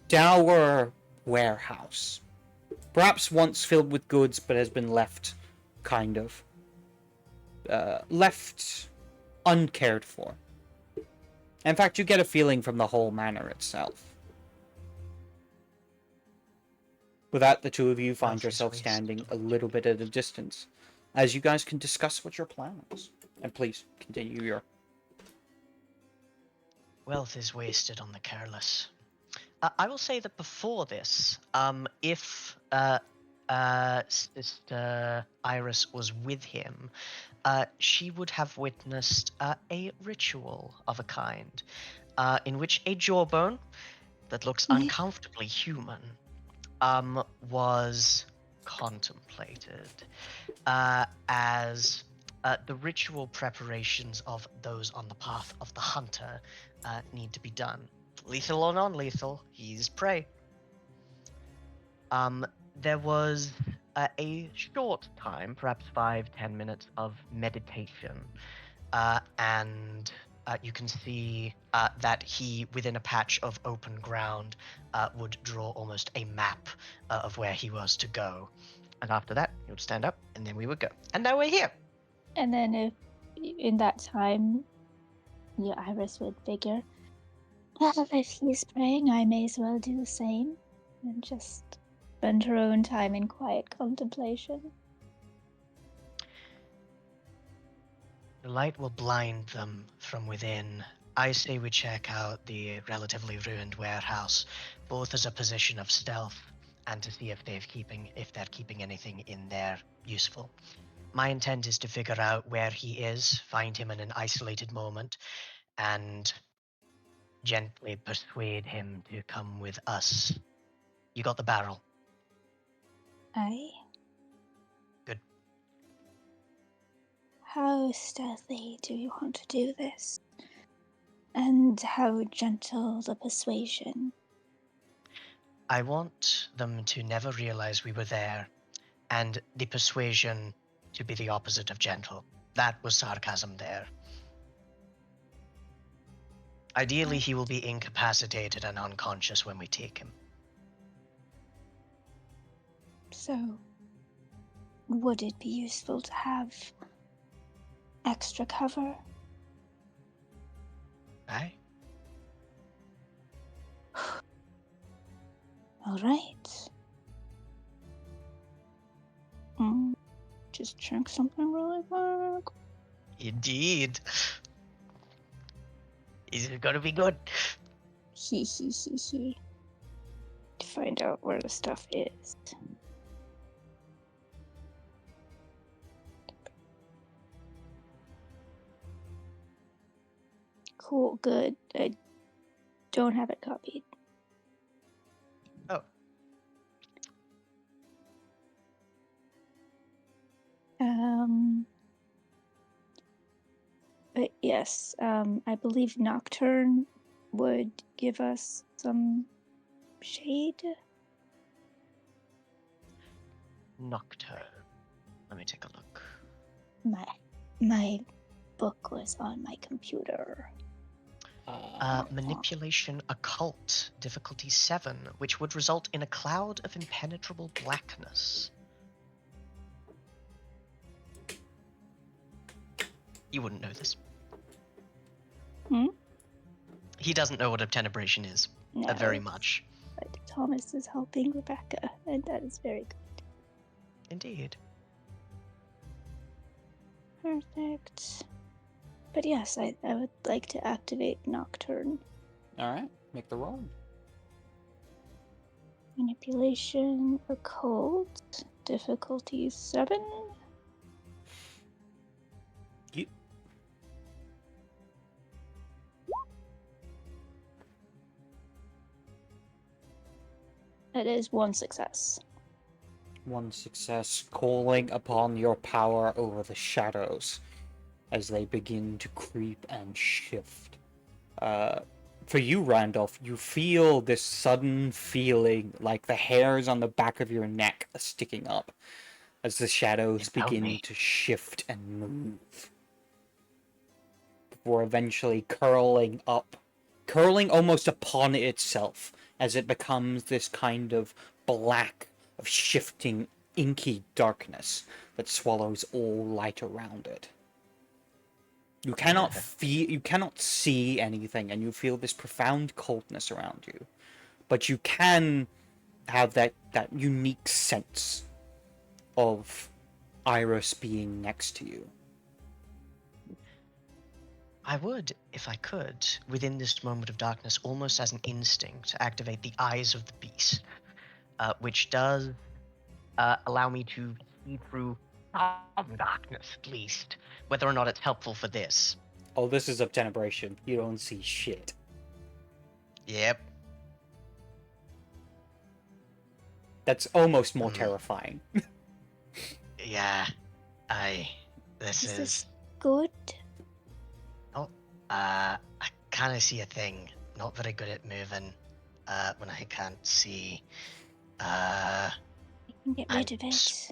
dour warehouse. Perhaps once filled with goods, but has been left kind of left uncared for. In fact, you get a feeling from the whole manor itself. With that, the two of you find yourself standing a little bit at a distance, as you guys can discuss what your plan is. And please, continue your... Wealth is wasted on the careless. I will say that before this, if Sister Iris was with him, she would have witnessed a ritual of a kind, in which a jawbone that looks uncomfortably human was contemplated as the ritual preparations of those on the path of the hunter need to be done. Lethal or non-lethal, he's prey. There was a short time, perhaps 5-10 minutes of meditation, and you can see that he, within a patch of open ground, would draw almost a map of where he was to go. And after that, he would stand up, and then we would go. And now we're here. And then if in that time, your Iris would figure, well, if he's praying, I may as well do the same. And just spend her own time in quiet contemplation. The light will blind them from within. I say we check out the relatively ruined warehouse, both as a position of stealth and to see if they're keeping anything in there useful. My intent is to figure out where he is, find him in an isolated moment, and gently persuade him to come with us. You got the barrel. Aye. Good. How stealthy do you want to do this? And how gentle the persuasion? I want them to never realize we were there, and the persuasion to be the opposite of gentle. That was sarcasm there. Ideally, he will be incapacitated and unconscious when we take him. So, would it be useful to have extra cover? Aye? All right. Just check something really quick. Indeed. Is it gonna be good? He. To find out where the stuff is. Cool, good. I don't have it copied. Oh. But yes, I believe Nocturne would give us some shade. Nocturne. Let me take a look. My book was on my computer. Manipulation occult, difficulty 7, which would result in a cloud of impenetrable blackness. You wouldn't know this. He doesn't know what obtenebration is. No, Very much. But Thomas is helping Rebecca, and that is very good. Indeed. Perfect. But yes, I would like to activate Nocturne. Alright, make the roll. Manipulation, occult, difficulty 7. You... It is one success. One success, calling upon your power over the shadows as they begin to creep and shift. For you, Randolph, you feel this sudden feeling like the hairs on the back of your neck are sticking up as the shadows found begin me. to shift and move, before eventually curling up, curling almost upon itself as it becomes this kind of black, of shifting, inky darkness that swallows all light around it. You cannot you cannot see anything, and you feel this profound coldness around you. But you can have that unique sense of Iris being next to you. I would, if I could, within this moment of darkness, almost as an instinct, activate the eyes of the beast, which does allow me to see through some darkness, at least. Whether or not it's helpful for this. Oh, this is Obtenebration. You don't see shit. Yep. That's almost more terrifying. Yeah. This Is is. this good? I kind of see a thing. Not very good at moving. When I can't see. We can get rid of it.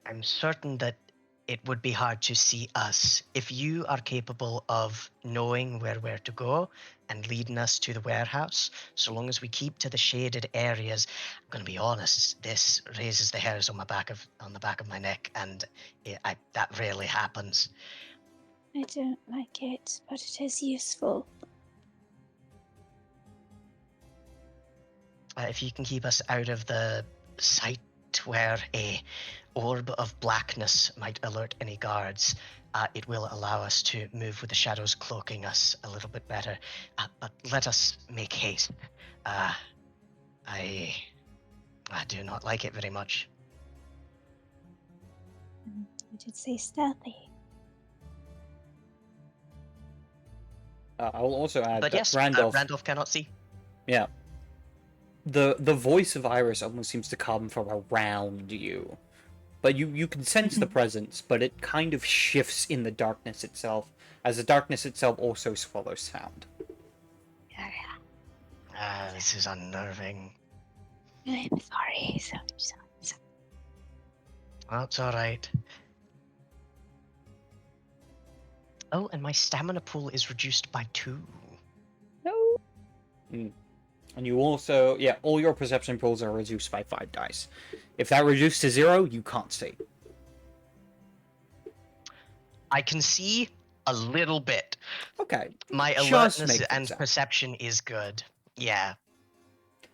I'm certain that it would be hard to see us. If you are capable of knowing where we're to go and leading us to the warehouse, so long as we keep to the shaded areas, I'm going to be honest, this raises the hairs on the back of my neck, and that rarely happens. I don't like it, but it is useful. If you can keep us out of the sight where a orb of blackness might alert any guards, it will allow us to move with the shadows cloaking us a little bit better. But let us make haste. I do not like it very much. I did say stealthy. I will also add But that yes, Randolph cannot see. Yeah. The voice of Iris almost seems to come from around you. But you can sense the presence, but it kind of shifts in the darkness itself, as the darkness itself also swallows sound. This is unnerving. I'm sorry. So. That's all right. Oh, and my stamina pool is reduced by 2. No. And you also, all your perception pools are reduced by 5 dice. If that reduced to 0, you can't see. I can see a little bit. Okay. My Just alertness make and things out. perception is good. Yeah.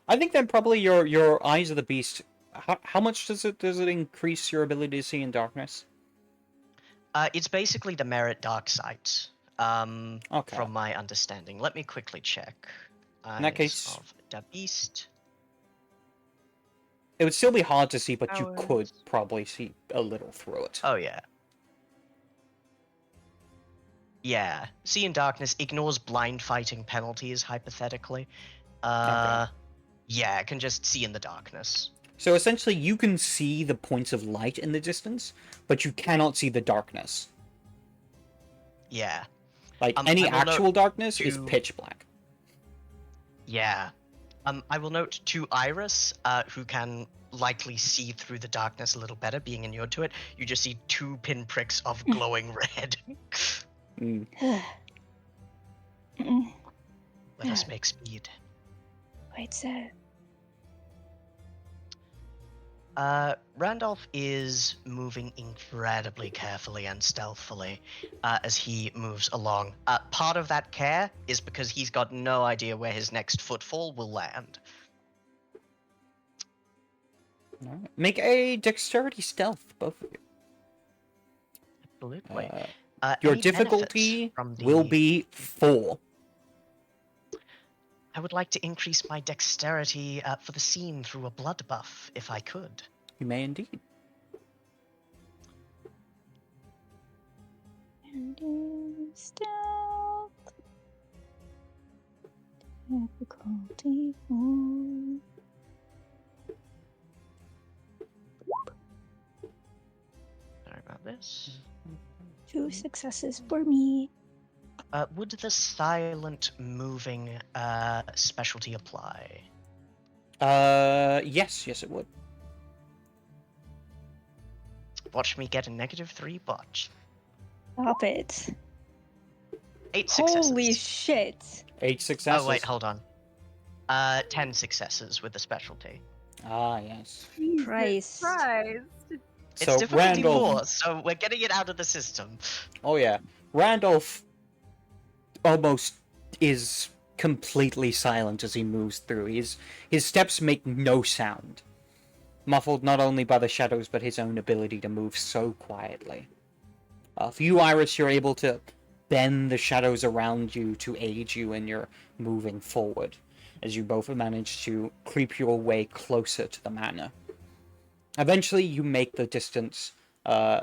I think then probably your Eyes of the Beast. How much does it increase your ability to see in darkness? It's basically the merit dark sight. Okay. From my understanding. Let me quickly check. In that case, Eyes of the Beast. it would still be hard to see, but you Hours. could probably see a little through it. Oh, yeah. Yeah. See in darkness ignores blind fighting penalties, hypothetically. Okay. Yeah, it can just see in the darkness. So essentially, you can see the points of light in the distance, but you cannot see the darkness. Yeah. Like, any I will actual note darkness is pitch black. Yeah. I will note to Iris, who can likely see through the darkness a little better, being inured to it, you just see 2 pinpricks of glowing red. Let us make speed. Quite so. Randolph is moving incredibly carefully and stealthily as he moves along. Part of that care is because he's got no idea where his next footfall will land. All right. Make a dexterity stealth, both of you. Absolutely. Your Any difficulty benefits from the... will be 4. I would like to increase my dexterity for the scene through a blood buff, if I could. You may indeed. And stealth. Difficulty 4. Sorry about this. 2 successes for me. Would the silent moving specialty apply? Yes, it would. Watch me get a -3 botch. Stop it. 8 successes. Holy shit. 8 successes. Oh wait, hold on. 10 successes with the specialty. Ah, yes. Jesus Christ. Christ. It's So difficulty Randolph. 4, so we're getting it out of the system. Oh yeah, Randolph almost is completely silent as he moves through. His steps make no sound, muffled not only by the shadows but his own ability to move so quietly. For you, Iris, you're able to bend the shadows around you to aid you in your moving forward, as you both manage to creep your way closer to the manor. Eventually, you make the distance,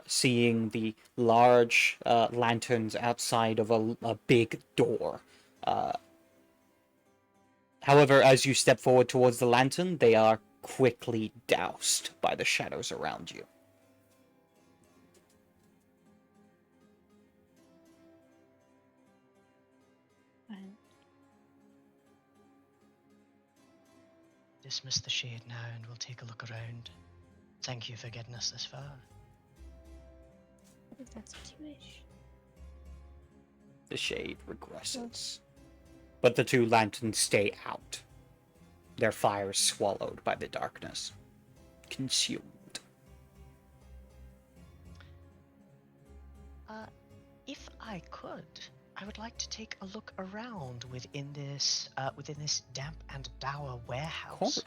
seeing the large lanterns outside of a big door. However, as you step forward towards the lantern, they are quickly doused by the shadows around you. Dismiss the shade now and we'll take a look around. Thank you for getting us this far. If that's what you wish. The shade regresses, but the 2 lanterns stay out. Their fire is swallowed by the darkness, consumed. If I could, I would like to take a look around within this damp and dour warehouse. Of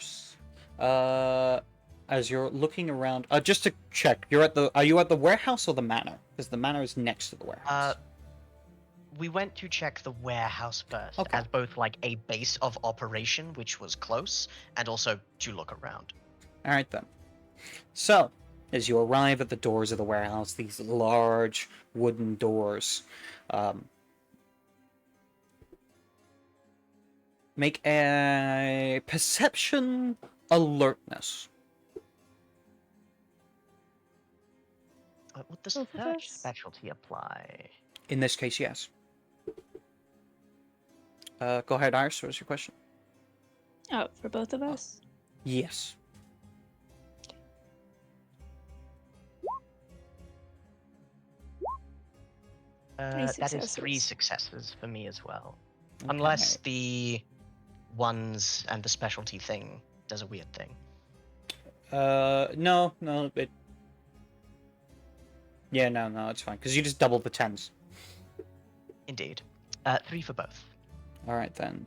course. As you're looking around, just to check, are you at the warehouse or the manor? Because the manor is next to the warehouse. We went to check the warehouse first, Okay. as both like a base of operation, which was close, and also to look around. All right then. So, as you arrive at the doors of the warehouse, these large wooden doors, make a perception alertness. Would the Both of search us? specialty apply? In this case, yes. Go ahead, Iris. What was your question? Oh, for both of us? Yes. That is 3 successes for me as well. Unless the ones and the specialty thing does a weird thing. No, it... Yeah, no, it's fine, because you just doubled the 10s. Indeed. 3 for both. Alright then.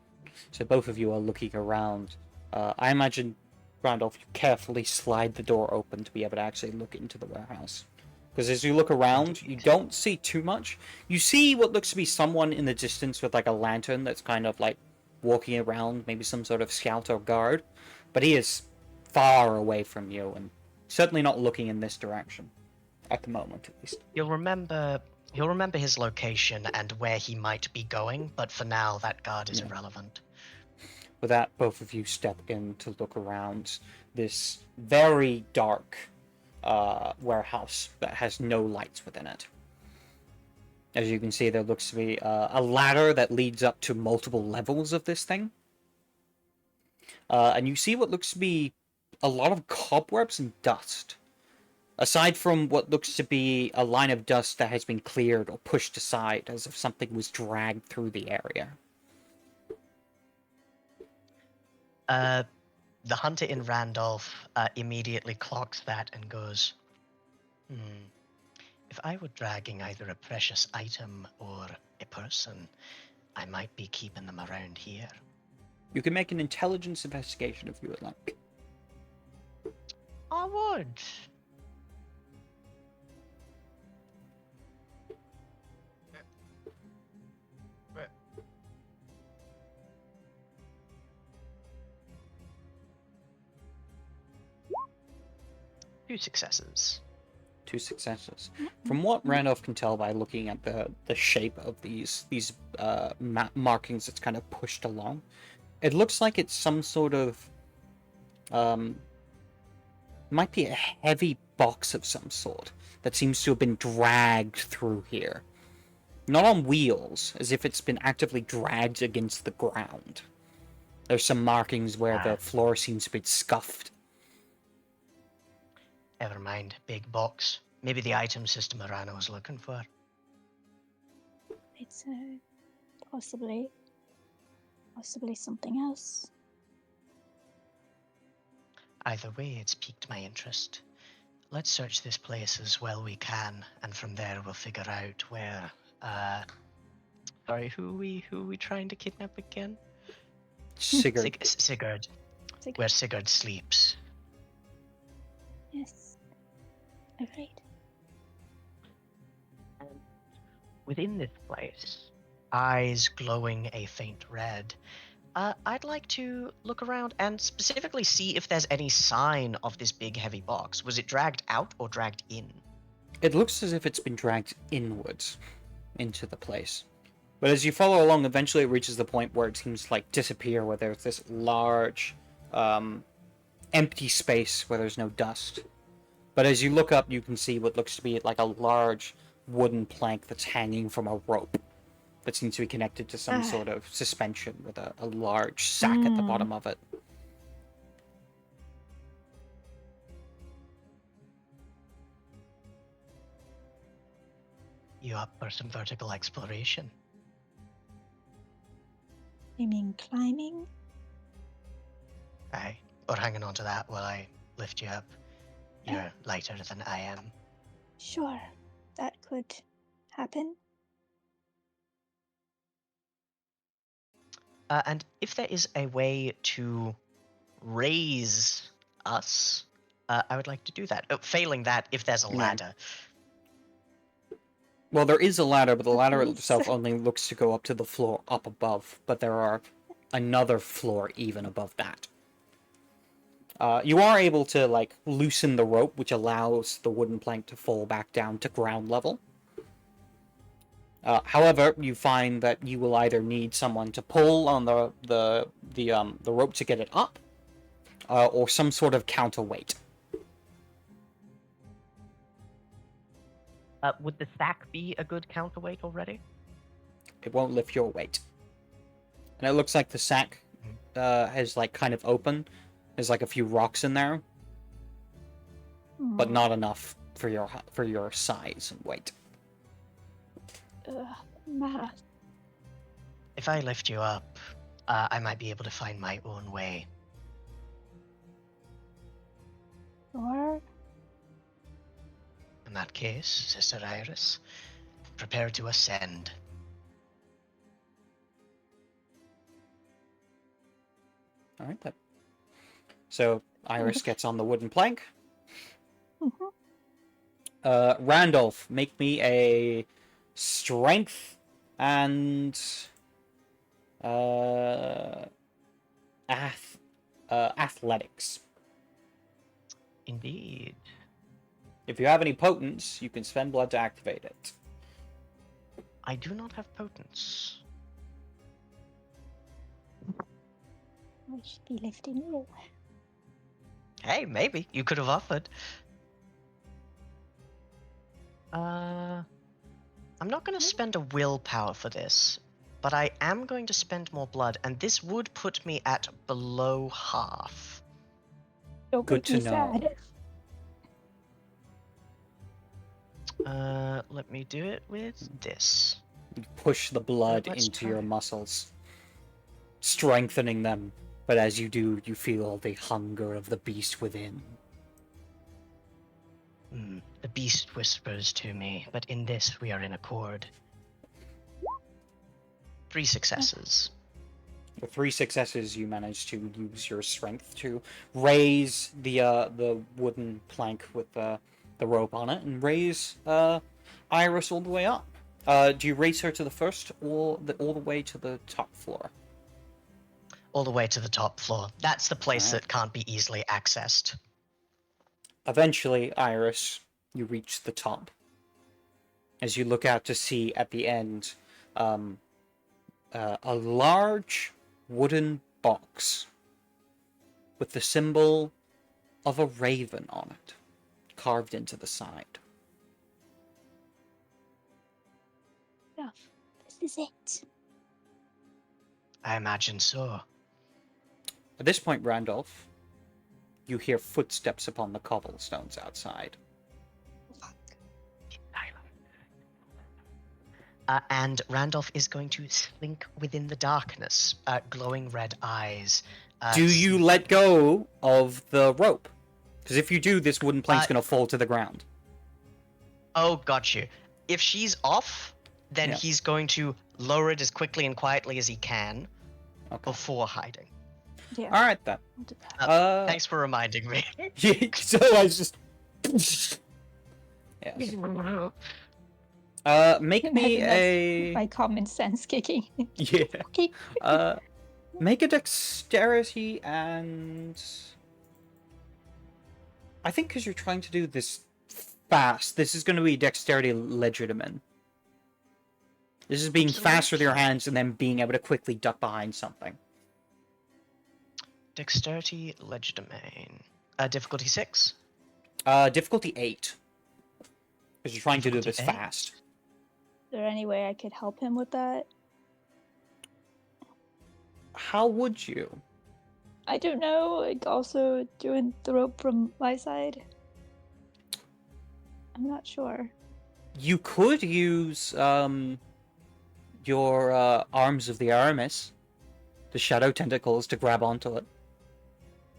So both of you are looking around. I imagine, Randolph, you carefully slide the door open to be able to actually look into the warehouse. Because as you look around, you don't see too much. You see what looks to be someone in the distance with like a lantern that's kind of like walking around, maybe some sort of scout or guard. But he is far away from you and certainly not looking in this direction. At the moment, at least. He'll remember his location and where he might be going, but for now that guard is irrelevant. With that, both of you step in to look around this very dark warehouse that has no lights within it. As you can see, there looks to be a ladder that leads up to multiple levels of this thing. And you see what looks to be a lot of cobwebs and dust. Aside from what looks to be a line of dust that has been cleared or pushed aside as if something was dragged through the area. The hunter in Randolph immediately clocks that and goes, if I were dragging either a precious item or a person, I might be keeping them around here. You can make an intelligence investigation if you would like. I would. Two successes. 2 successes. From what Randolph can tell by looking at the shape of these markings that's kind of pushed along, It looks like it's some sort of might be a heavy box of some sort that seems to have been dragged through here. Not on wheels, as if it's been actively dragged against the ground. There's some markings where the floor seems to be scuffed. Never mind, big box. Maybe the item system Arana was looking for. It's possibly something else. Either way, it's piqued my interest. Let's search this place as well we can, and from there we'll figure out where. Sorry, who are we trying to kidnap again? Sigurd. Sigurd. Where Sigurd sleeps. Yes. Agreed. Within this place, eyes glowing a faint red, I'd like to look around and specifically see if there's any sign of this big heavy box. Was it dragged out or dragged in? It looks as if it's been dragged inwards into the place. But as you follow along, eventually it reaches the point where it seems to like disappear, where there's this large, empty space where there's no dust. But as you look up, you can see what looks to be like a large wooden plank that's hanging from a rope that seems to be connected to some sort of suspension with a large sack at the bottom of it. You up for some vertical exploration? You mean climbing? Aye. Or hanging on to that while I lift you up. You're lighter than I am. Sure, that could happen. And if there is a way to raise us, I would like to do that. Failing that, if there's a ladder. Well, there is a ladder, but the ladder Please. itself only looks to go up to the floor up above. But there are another floor even above that. You are able to like loosen the rope, which allows the wooden plank to fall back down to ground level. However, you find that you will either need someone to pull on the rope to get it up, or some sort of counterweight. Would the sack be a good counterweight already? It won't lift your weight. And it looks like the sack has like kind of open. There's like a few rocks in there, but not enough for your size and weight. Math. If I lift you up, I might be able to find my own way. Or In that case, Sister Iris, prepare to ascend. All right, then. So Iris gets on the wooden plank. Randolph, make me a strength and athletics. Indeed. If you have any potence, you can spend blood to activate it. I do not have potence. I should be lifting you. Hey, maybe. You could have offered. I'm not going to spend a willpower for this, but I am going to spend more blood, and this would put me at below half. Don't Good make to me know. sad. Let me do it with this. You push the blood Let's into try. your muscles, strengthening them. But as you do, you feel the hunger of the beast within. The beast whispers to me, but in this we are in accord. 3 successes. With 3 successes, you manage to use your strength to raise the wooden plank with the rope on it, and raise Iris all the way up. Do you raise her to the first, or all the way to the top floor? All the way to the top floor. That's the place Alright. that can't be easily accessed. Eventually, Iris, you reach the top. As you look out to see at the end, a large wooden box with the symbol of a raven on it, carved into the side. This is it. I imagine so. At this point, Randolph, you hear footsteps upon the cobblestones outside. And Randolph is going to slink within the darkness, glowing red eyes. Do you let go of the rope? Because if you do, this wooden plank's going to fall to the ground. Oh, got you. If she's off, then Yeah. he's going to lower it as quickly and quietly as he can before hiding. Yeah. All right, then. I'll do that. Thanks for reminding me. So I just... Yes. Make me Imagine that's a... my common sense kicking. Yeah. Okay. Make a dexterity and... I think because you're trying to do this fast, this is going to be dexterity legitimate. This is being fast with your hands and then being able to quickly duck behind something. Dexterity legerdemain. Difficulty 6? Difficulty 8. Because you're trying to do this Difficulty 8? fast. Is there any way I could help him with that? How would you? I don't know. Like also doing the rope from my side. I'm not sure. You could use your arms of the Aramis, the shadow tentacles, to grab onto it.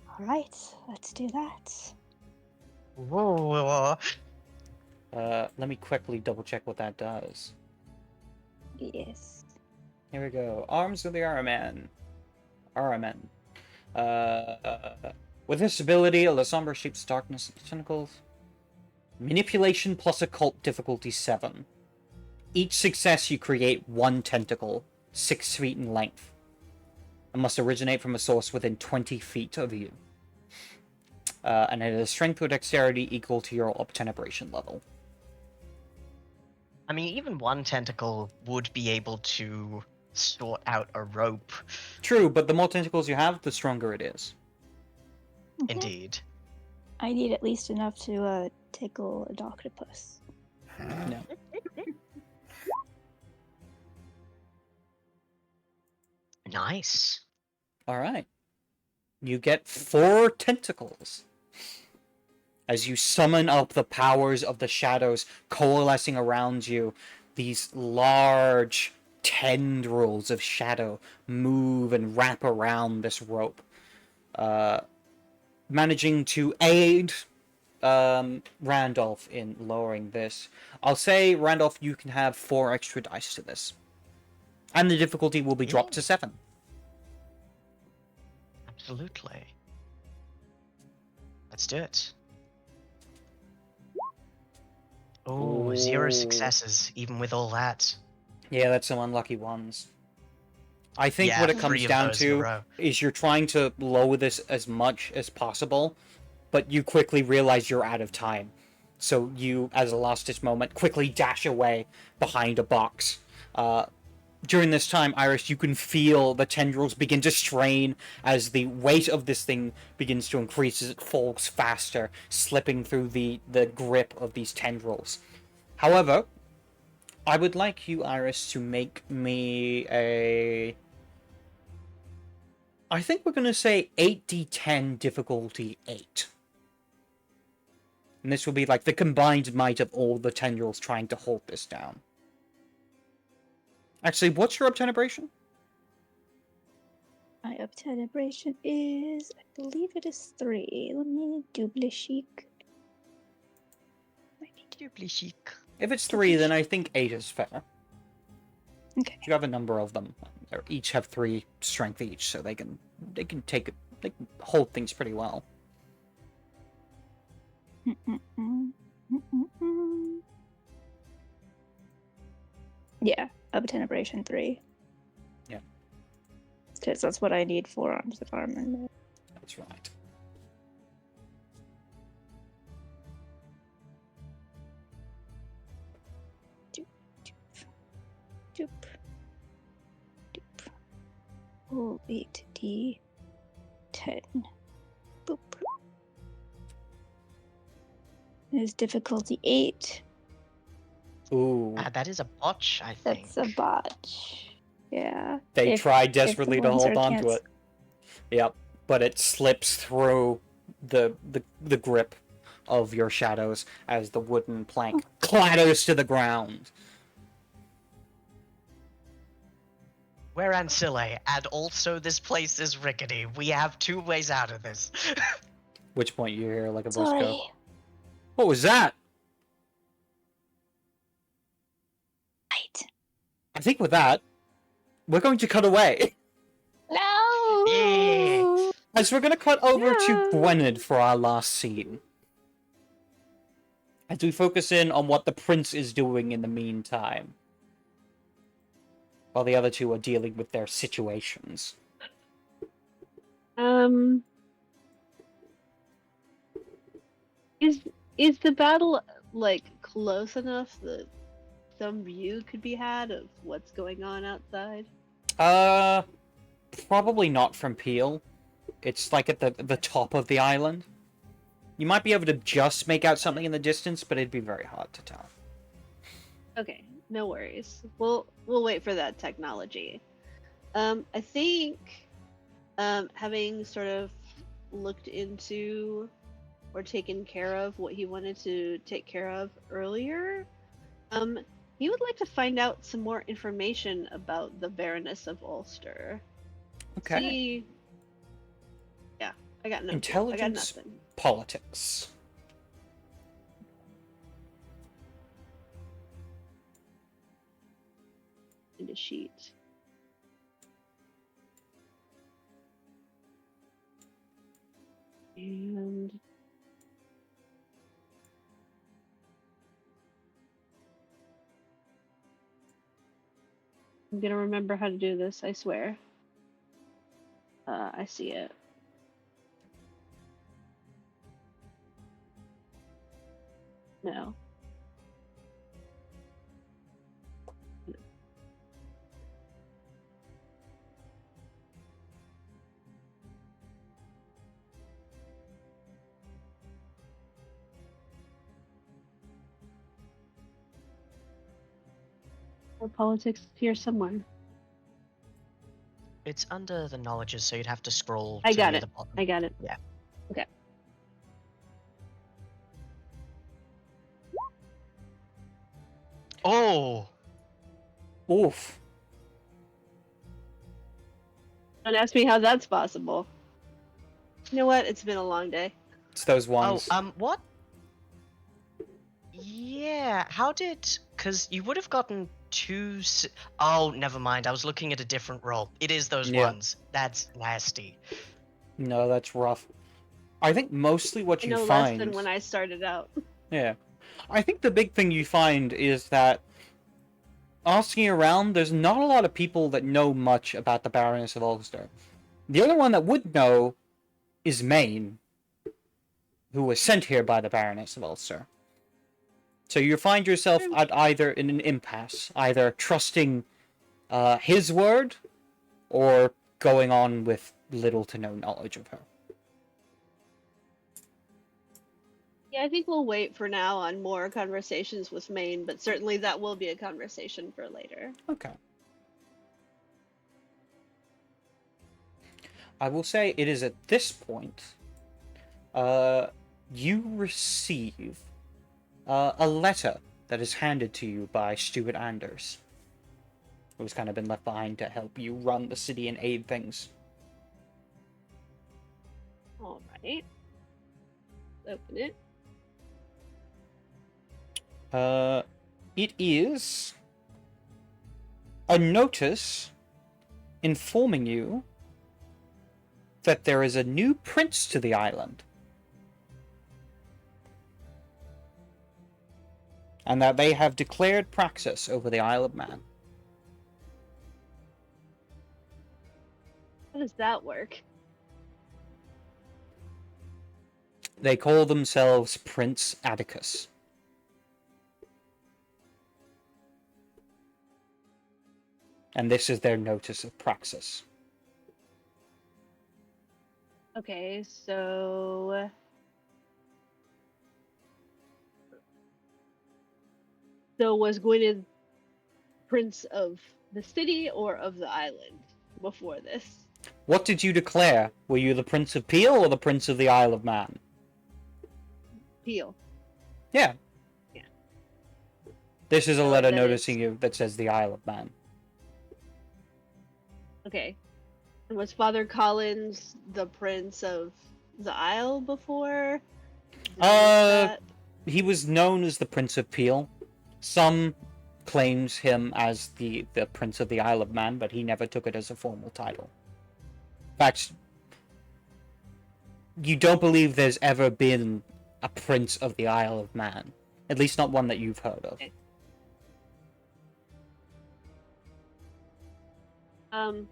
All right, let's do that. Whoa. Let me quickly double check what that does. Yes. Here we go. Arms of the Araman. With this ability, a somber shapes darkness and tentacles. Manipulation plus occult difficulty 7. Each success you create one tentacle, 6 feet in length, and must originate from a source within 20 feet of you. And it has strength or dexterity equal to your obtenebration level. I mean, even one tentacle would be able to sort out a rope. True, but the more tentacles you have, the stronger it is. Mhm. Indeed. I need at least enough to tickle a octopus. No. Nice. Alright. You get 4 tentacles. As you summon up the powers of the shadows coalescing around you, these large tendrils of shadow move and wrap around this rope, managing to aid Randolph in lowering this. I'll say, Randolph, you can have 4 extra dice to this. And the difficulty will be dropped to 7. Absolutely. Let's do it. Oh, 0 successes, even with all that. Yeah, that's some unlucky ones. I think Yeah, what it 3 comes of down those in a to row. is you're trying to lower this as much as possible, but you quickly realize you're out of time. So you, as a last-ditch moment, quickly dash away behind a box. During this time, Iris, you can feel the tendrils begin to strain as the weight of this thing begins to increase as it falls faster, slipping through the grip of these tendrils. However, I would like you, Iris, to make me a... I think we're going to say 8d10 difficulty 8. And this will be like the combined might of all the tendrils trying to hold this down. Actually, what's your obtenebration? My obtenebration is, I believe it is 3. Let me double check. Doubly chic. If it's 3, then I think 8 is fair. Okay. You have a number of them. They each have 3 strength each, so they can hold things pretty well. Yeah, obtenebration 3. Yeah. Because that's what I need 4 arms of armor. That's right. Doop. Doop. Roll 8d10. Boop. It is difficulty 8. Ooh. That is a botch, I think. That's a botch. Yeah. They If- try if the desperately to ones hold are on to can't- it. Yep, but it slips through the grip of your shadows as the wooden plank clatters to the ground. We're Ancille, and also this place is rickety. We have 2 ways out of this. Which point you hear like a voice Sorry. go, "What was that?" Right. I think with that, we're going to cut away. No! Yeah. As we're going to cut over to No. Gwynedd for our last scene. As we focus in on what the prince is doing in the meantime. While the other two are dealing with their situations. Is the battle like close enough that some view could be had of what's going on outside? Probably not from Peel. It's like at the top of the island. You might be able to just make out something in the distance, but it'd be very hard to tell. Okay, no worries. We'll wait for that technology. I think having sort of looked into or taken care of what he wanted to take care of earlier, he would like to find out some more information about the Baroness of Ulster. Okay. See, yeah, I got no. I got Intelligence, nothing. politics. In a sheet. And I'm gonna remember how to do this, I swear. I see it. No. Or politics here somewhere. It's under the knowledges, so you'd have to scroll I to got the it. other bottom. I got it. Yeah. Okay. Oh! Oof. Don't ask me how that's possible. You know what? It's been a long day. It's those ones. What? Yeah, how did... Because you would have gotten 2... Oh, never mind. I was looking at a different roll. It is those Yeah. ones. That's nasty. No, that's rough. I think mostly what I you know find... less than when I started out. Yeah. I think the big thing you find is that asking around, there's not a lot of people that know much about the Baroness of Ulster. The only one that would know is Maine, who was sent here by the Baroness of Ulster. So you find yourself at either in an impasse, either trusting his word or going on with little to no knowledge of her. Yeah, I think we'll wait for now on more conversations with Maine, but certainly that will be a conversation for later. Okay. I will say it is at this point you receive a letter that is handed to you by Stuart Anders, who's kind of been left behind to help you run the city and aid things. All right. Open it. It is a notice informing you that there is a new prince to the island. And that they have declared praxis over the Isle of Man. How does that work? They call themselves Prince Atticus. And this is their notice of praxis. Okay, so was Gwynedd prince of the city or of the island before this? What did you declare? Were you the Prince of Peel or the Prince of the Isle of Man? Peel. Yeah. Yeah. This is a So letter then noticing it's you that says the Isle of Man. okay. And was Father Collins the prince of the Isle before? Did I miss Uh, that? he was known as the Prince of Peel. Some claims him as the Prince of the Isle of Man, but he never took it as a formal title. In fact, you don't believe there's ever been a Prince of the Isle of Man. At least not one that you've heard of. Okay. Um,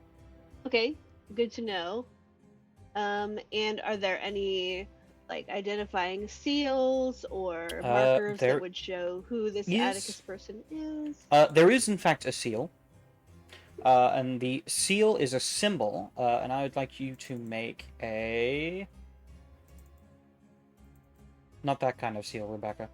okay, good to know. And are there any like identifying seals or markers that There would show who this Atticus is person is? there is in fact a seal. And the seal is a symbol, and I would like you to make a... Not that kind of seal, Rebecca.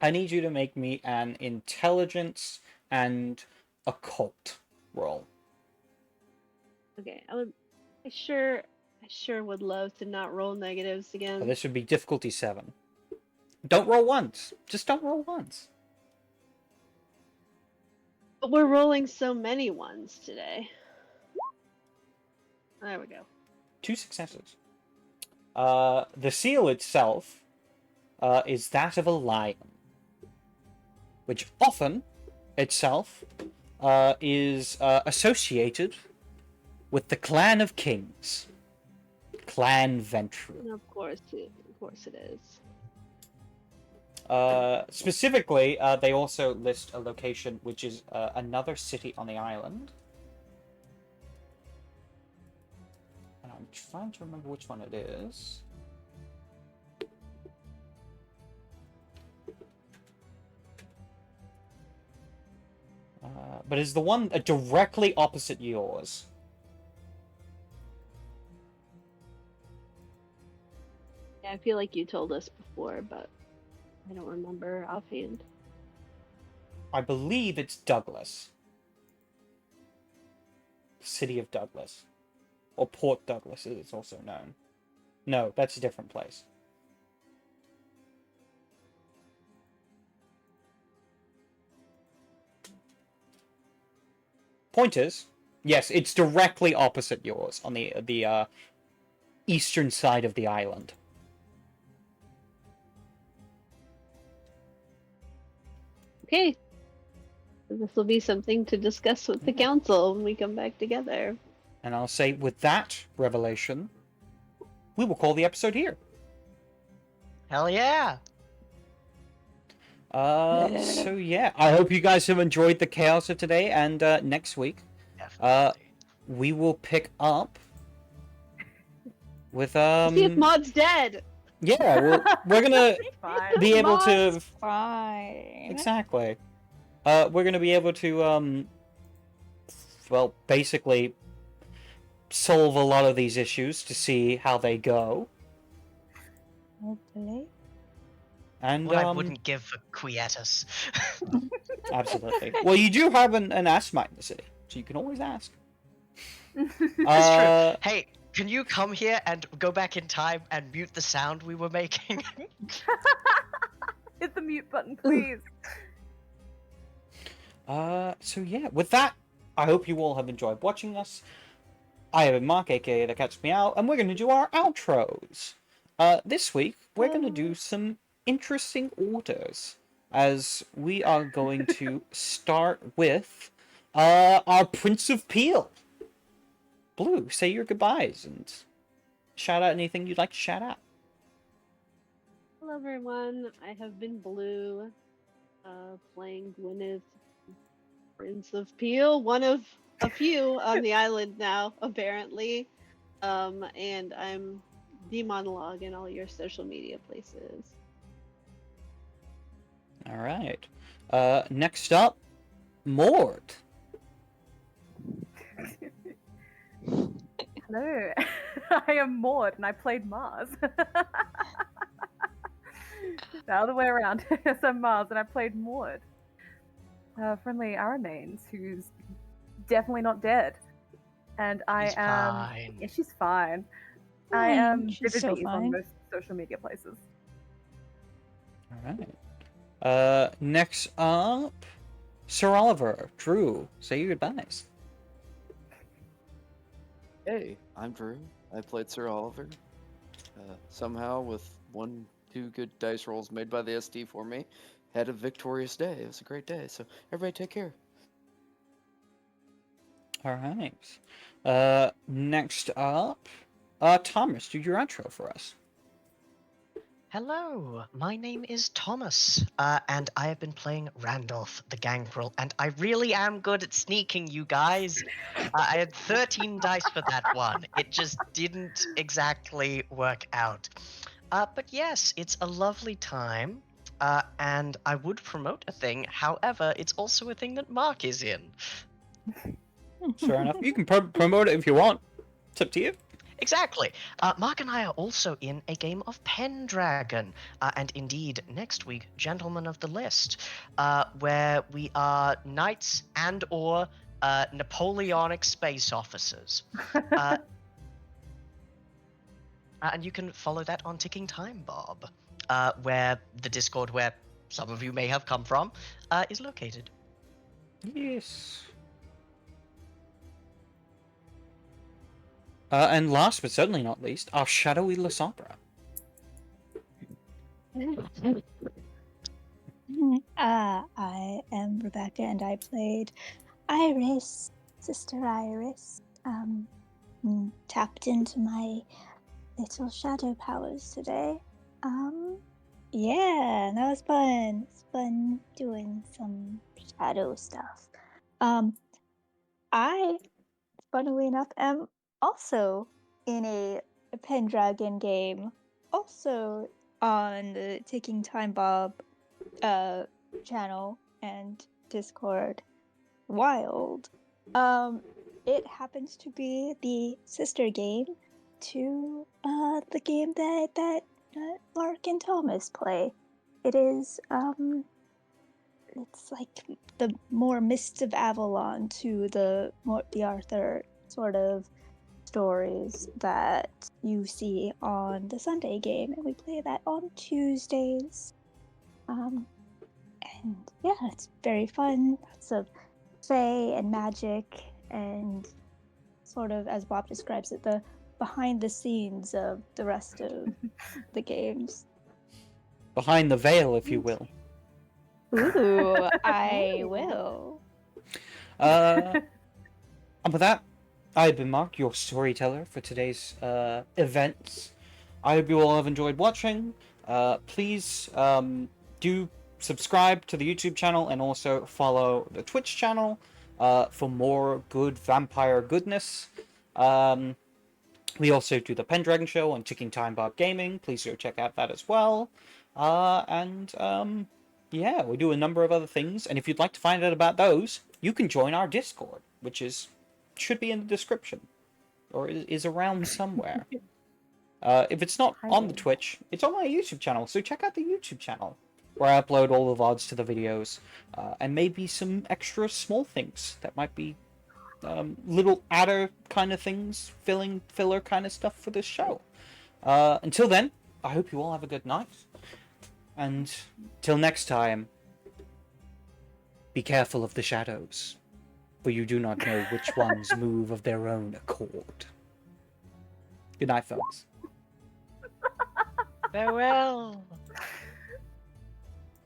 I need you to make me an intelligence and occult roll. Okay, I sure would love to not roll negatives again. This would be difficulty 7. Don't roll once. Just don't roll once. But we're rolling so many ones today. There we go. 2 successes. The seal itself is that of a lion, which often itself is associated with the clan of kings, Clan Ventru. And of course it is. Specifically, they also list a location which is another city on the island. And I'm trying to remember which one it is. But it's the one directly opposite yours. Yeah, I feel like you told us before, but I don't remember offhand. I believe it's Douglas. City of Douglas. Or Port Douglas, as it's also known. No, that's a different place. Point is, yes, it's directly opposite yours on the eastern side of the island. Okay. This will be something to discuss with the council when we come back together. And I'll say, with that revelation, we will call the episode here. Hell yeah! So yeah, I hope you guys have enjoyed the chaos of today, and next week, Definitely. we will pick up with See if Maud's dead. yeah, we're gonna Fine. be able to Mom's fine. exactly. We're gonna be able to well, basically solve a lot of these issues to see how they go. Hopefully. And What I wouldn't give for Quietus. absolutely. Well, you do have an Asmite in the city, so you can always ask. It's true. Hey, can you come here and go back in time and mute the sound we were making? Hit the mute button, please. So yeah, with that, I hope you all have enjoyed watching us. I have been Mark, aka the CatsMeow, and we're going to do our outros. This week, we're going to do some interesting orders, as we are going to start with our Prince of Peel. Blue, say your goodbyes and shout out anything you'd like to shout out. Hello everyone, I have been Blue, playing Gwyneth, Prince of Peel, one of a few on the island now, apparently. And I'm the monologue in all your social media places. All right. Next up, Mord. Hello, I am Maud, and I played Mars. The other way around. Yes, I'm Mars, and I played Maud. Friendly Aramanes, who's definitely not dead. And I She's am. fine. Yeah, she's fine. I Fine, am she's so Vivid on fine. most social media places. All right. Next up, Sir Oliver. Drew, say your goodbyes. Hey, I'm Drew. I played Sir Oliver. Somehow, with 2 good dice rolls made by the SD for me, had a victorious day. It was a great day. So everybody, take care. All right. Next up, Thomas, do your outro for us. Hello, my name is Thomas, and I have been playing Randolph the Gangrel, and I really am good at sneaking, you guys. I had 13 dice for that one. It just didn't exactly work out. But yes, it's a lovely time, and I would promote a thing. However, it's also a thing that Mark is in. Fair enough. You can promote it if you want. It's up to you. Exactly. Mark and I are also in a game of Pendragon, and indeed next week, Gentlemen of the List, where we are knights and/or Napoleonic space officers. And you can follow that on Ticking Time Bob, where the Discord where some of you may have come from is located. Yes. And last but certainly not least, our shadowy Lysandra. I am Rebecca, and I played Iris, Sister Iris. Tapped into my little shadow powers today. Yeah, that was fun. It's fun doing some shadow stuff. I, funnily enough, am also in a Pendragon game, also on the Ticking Time Bob channel and Discord. Wild. It happens to be the sister game to the game that Mark and Thomas play. It is it's like the more Mists of Avalon to the Arthur sort of stories that you see on the Sunday game, and we play that on Tuesdays. And yeah, it's very fun. Lots of fae and magic, and sort of, as Bob describes it, the behind the scenes of the rest of the games. Behind the veil, if you will. Ooh, I will. And with that, I've been Mark, your storyteller for today's events. I hope you all have enjoyed watching. Please do subscribe to the YouTube channel and also follow the Twitch channel for more good vampire goodness. We also do the Pendragon Show on Ticking Time Bob Gaming. Please go check out that as well. Yeah, we do a number of other things. And if you'd like to find out about those, you can join our Discord, which should be in the description or is around somewhere. If it's not on the Twitch, it's on my YouTube channel. So check out the YouTube channel where I upload all the VODs to the videos and maybe some extra small things that might be little adder kind of things, filler kind of stuff for this show. Until then, I hope you all have a good night. And till next time, be careful of the shadows, for you do not know which ones move of their own accord. Good night, folks. Farewell.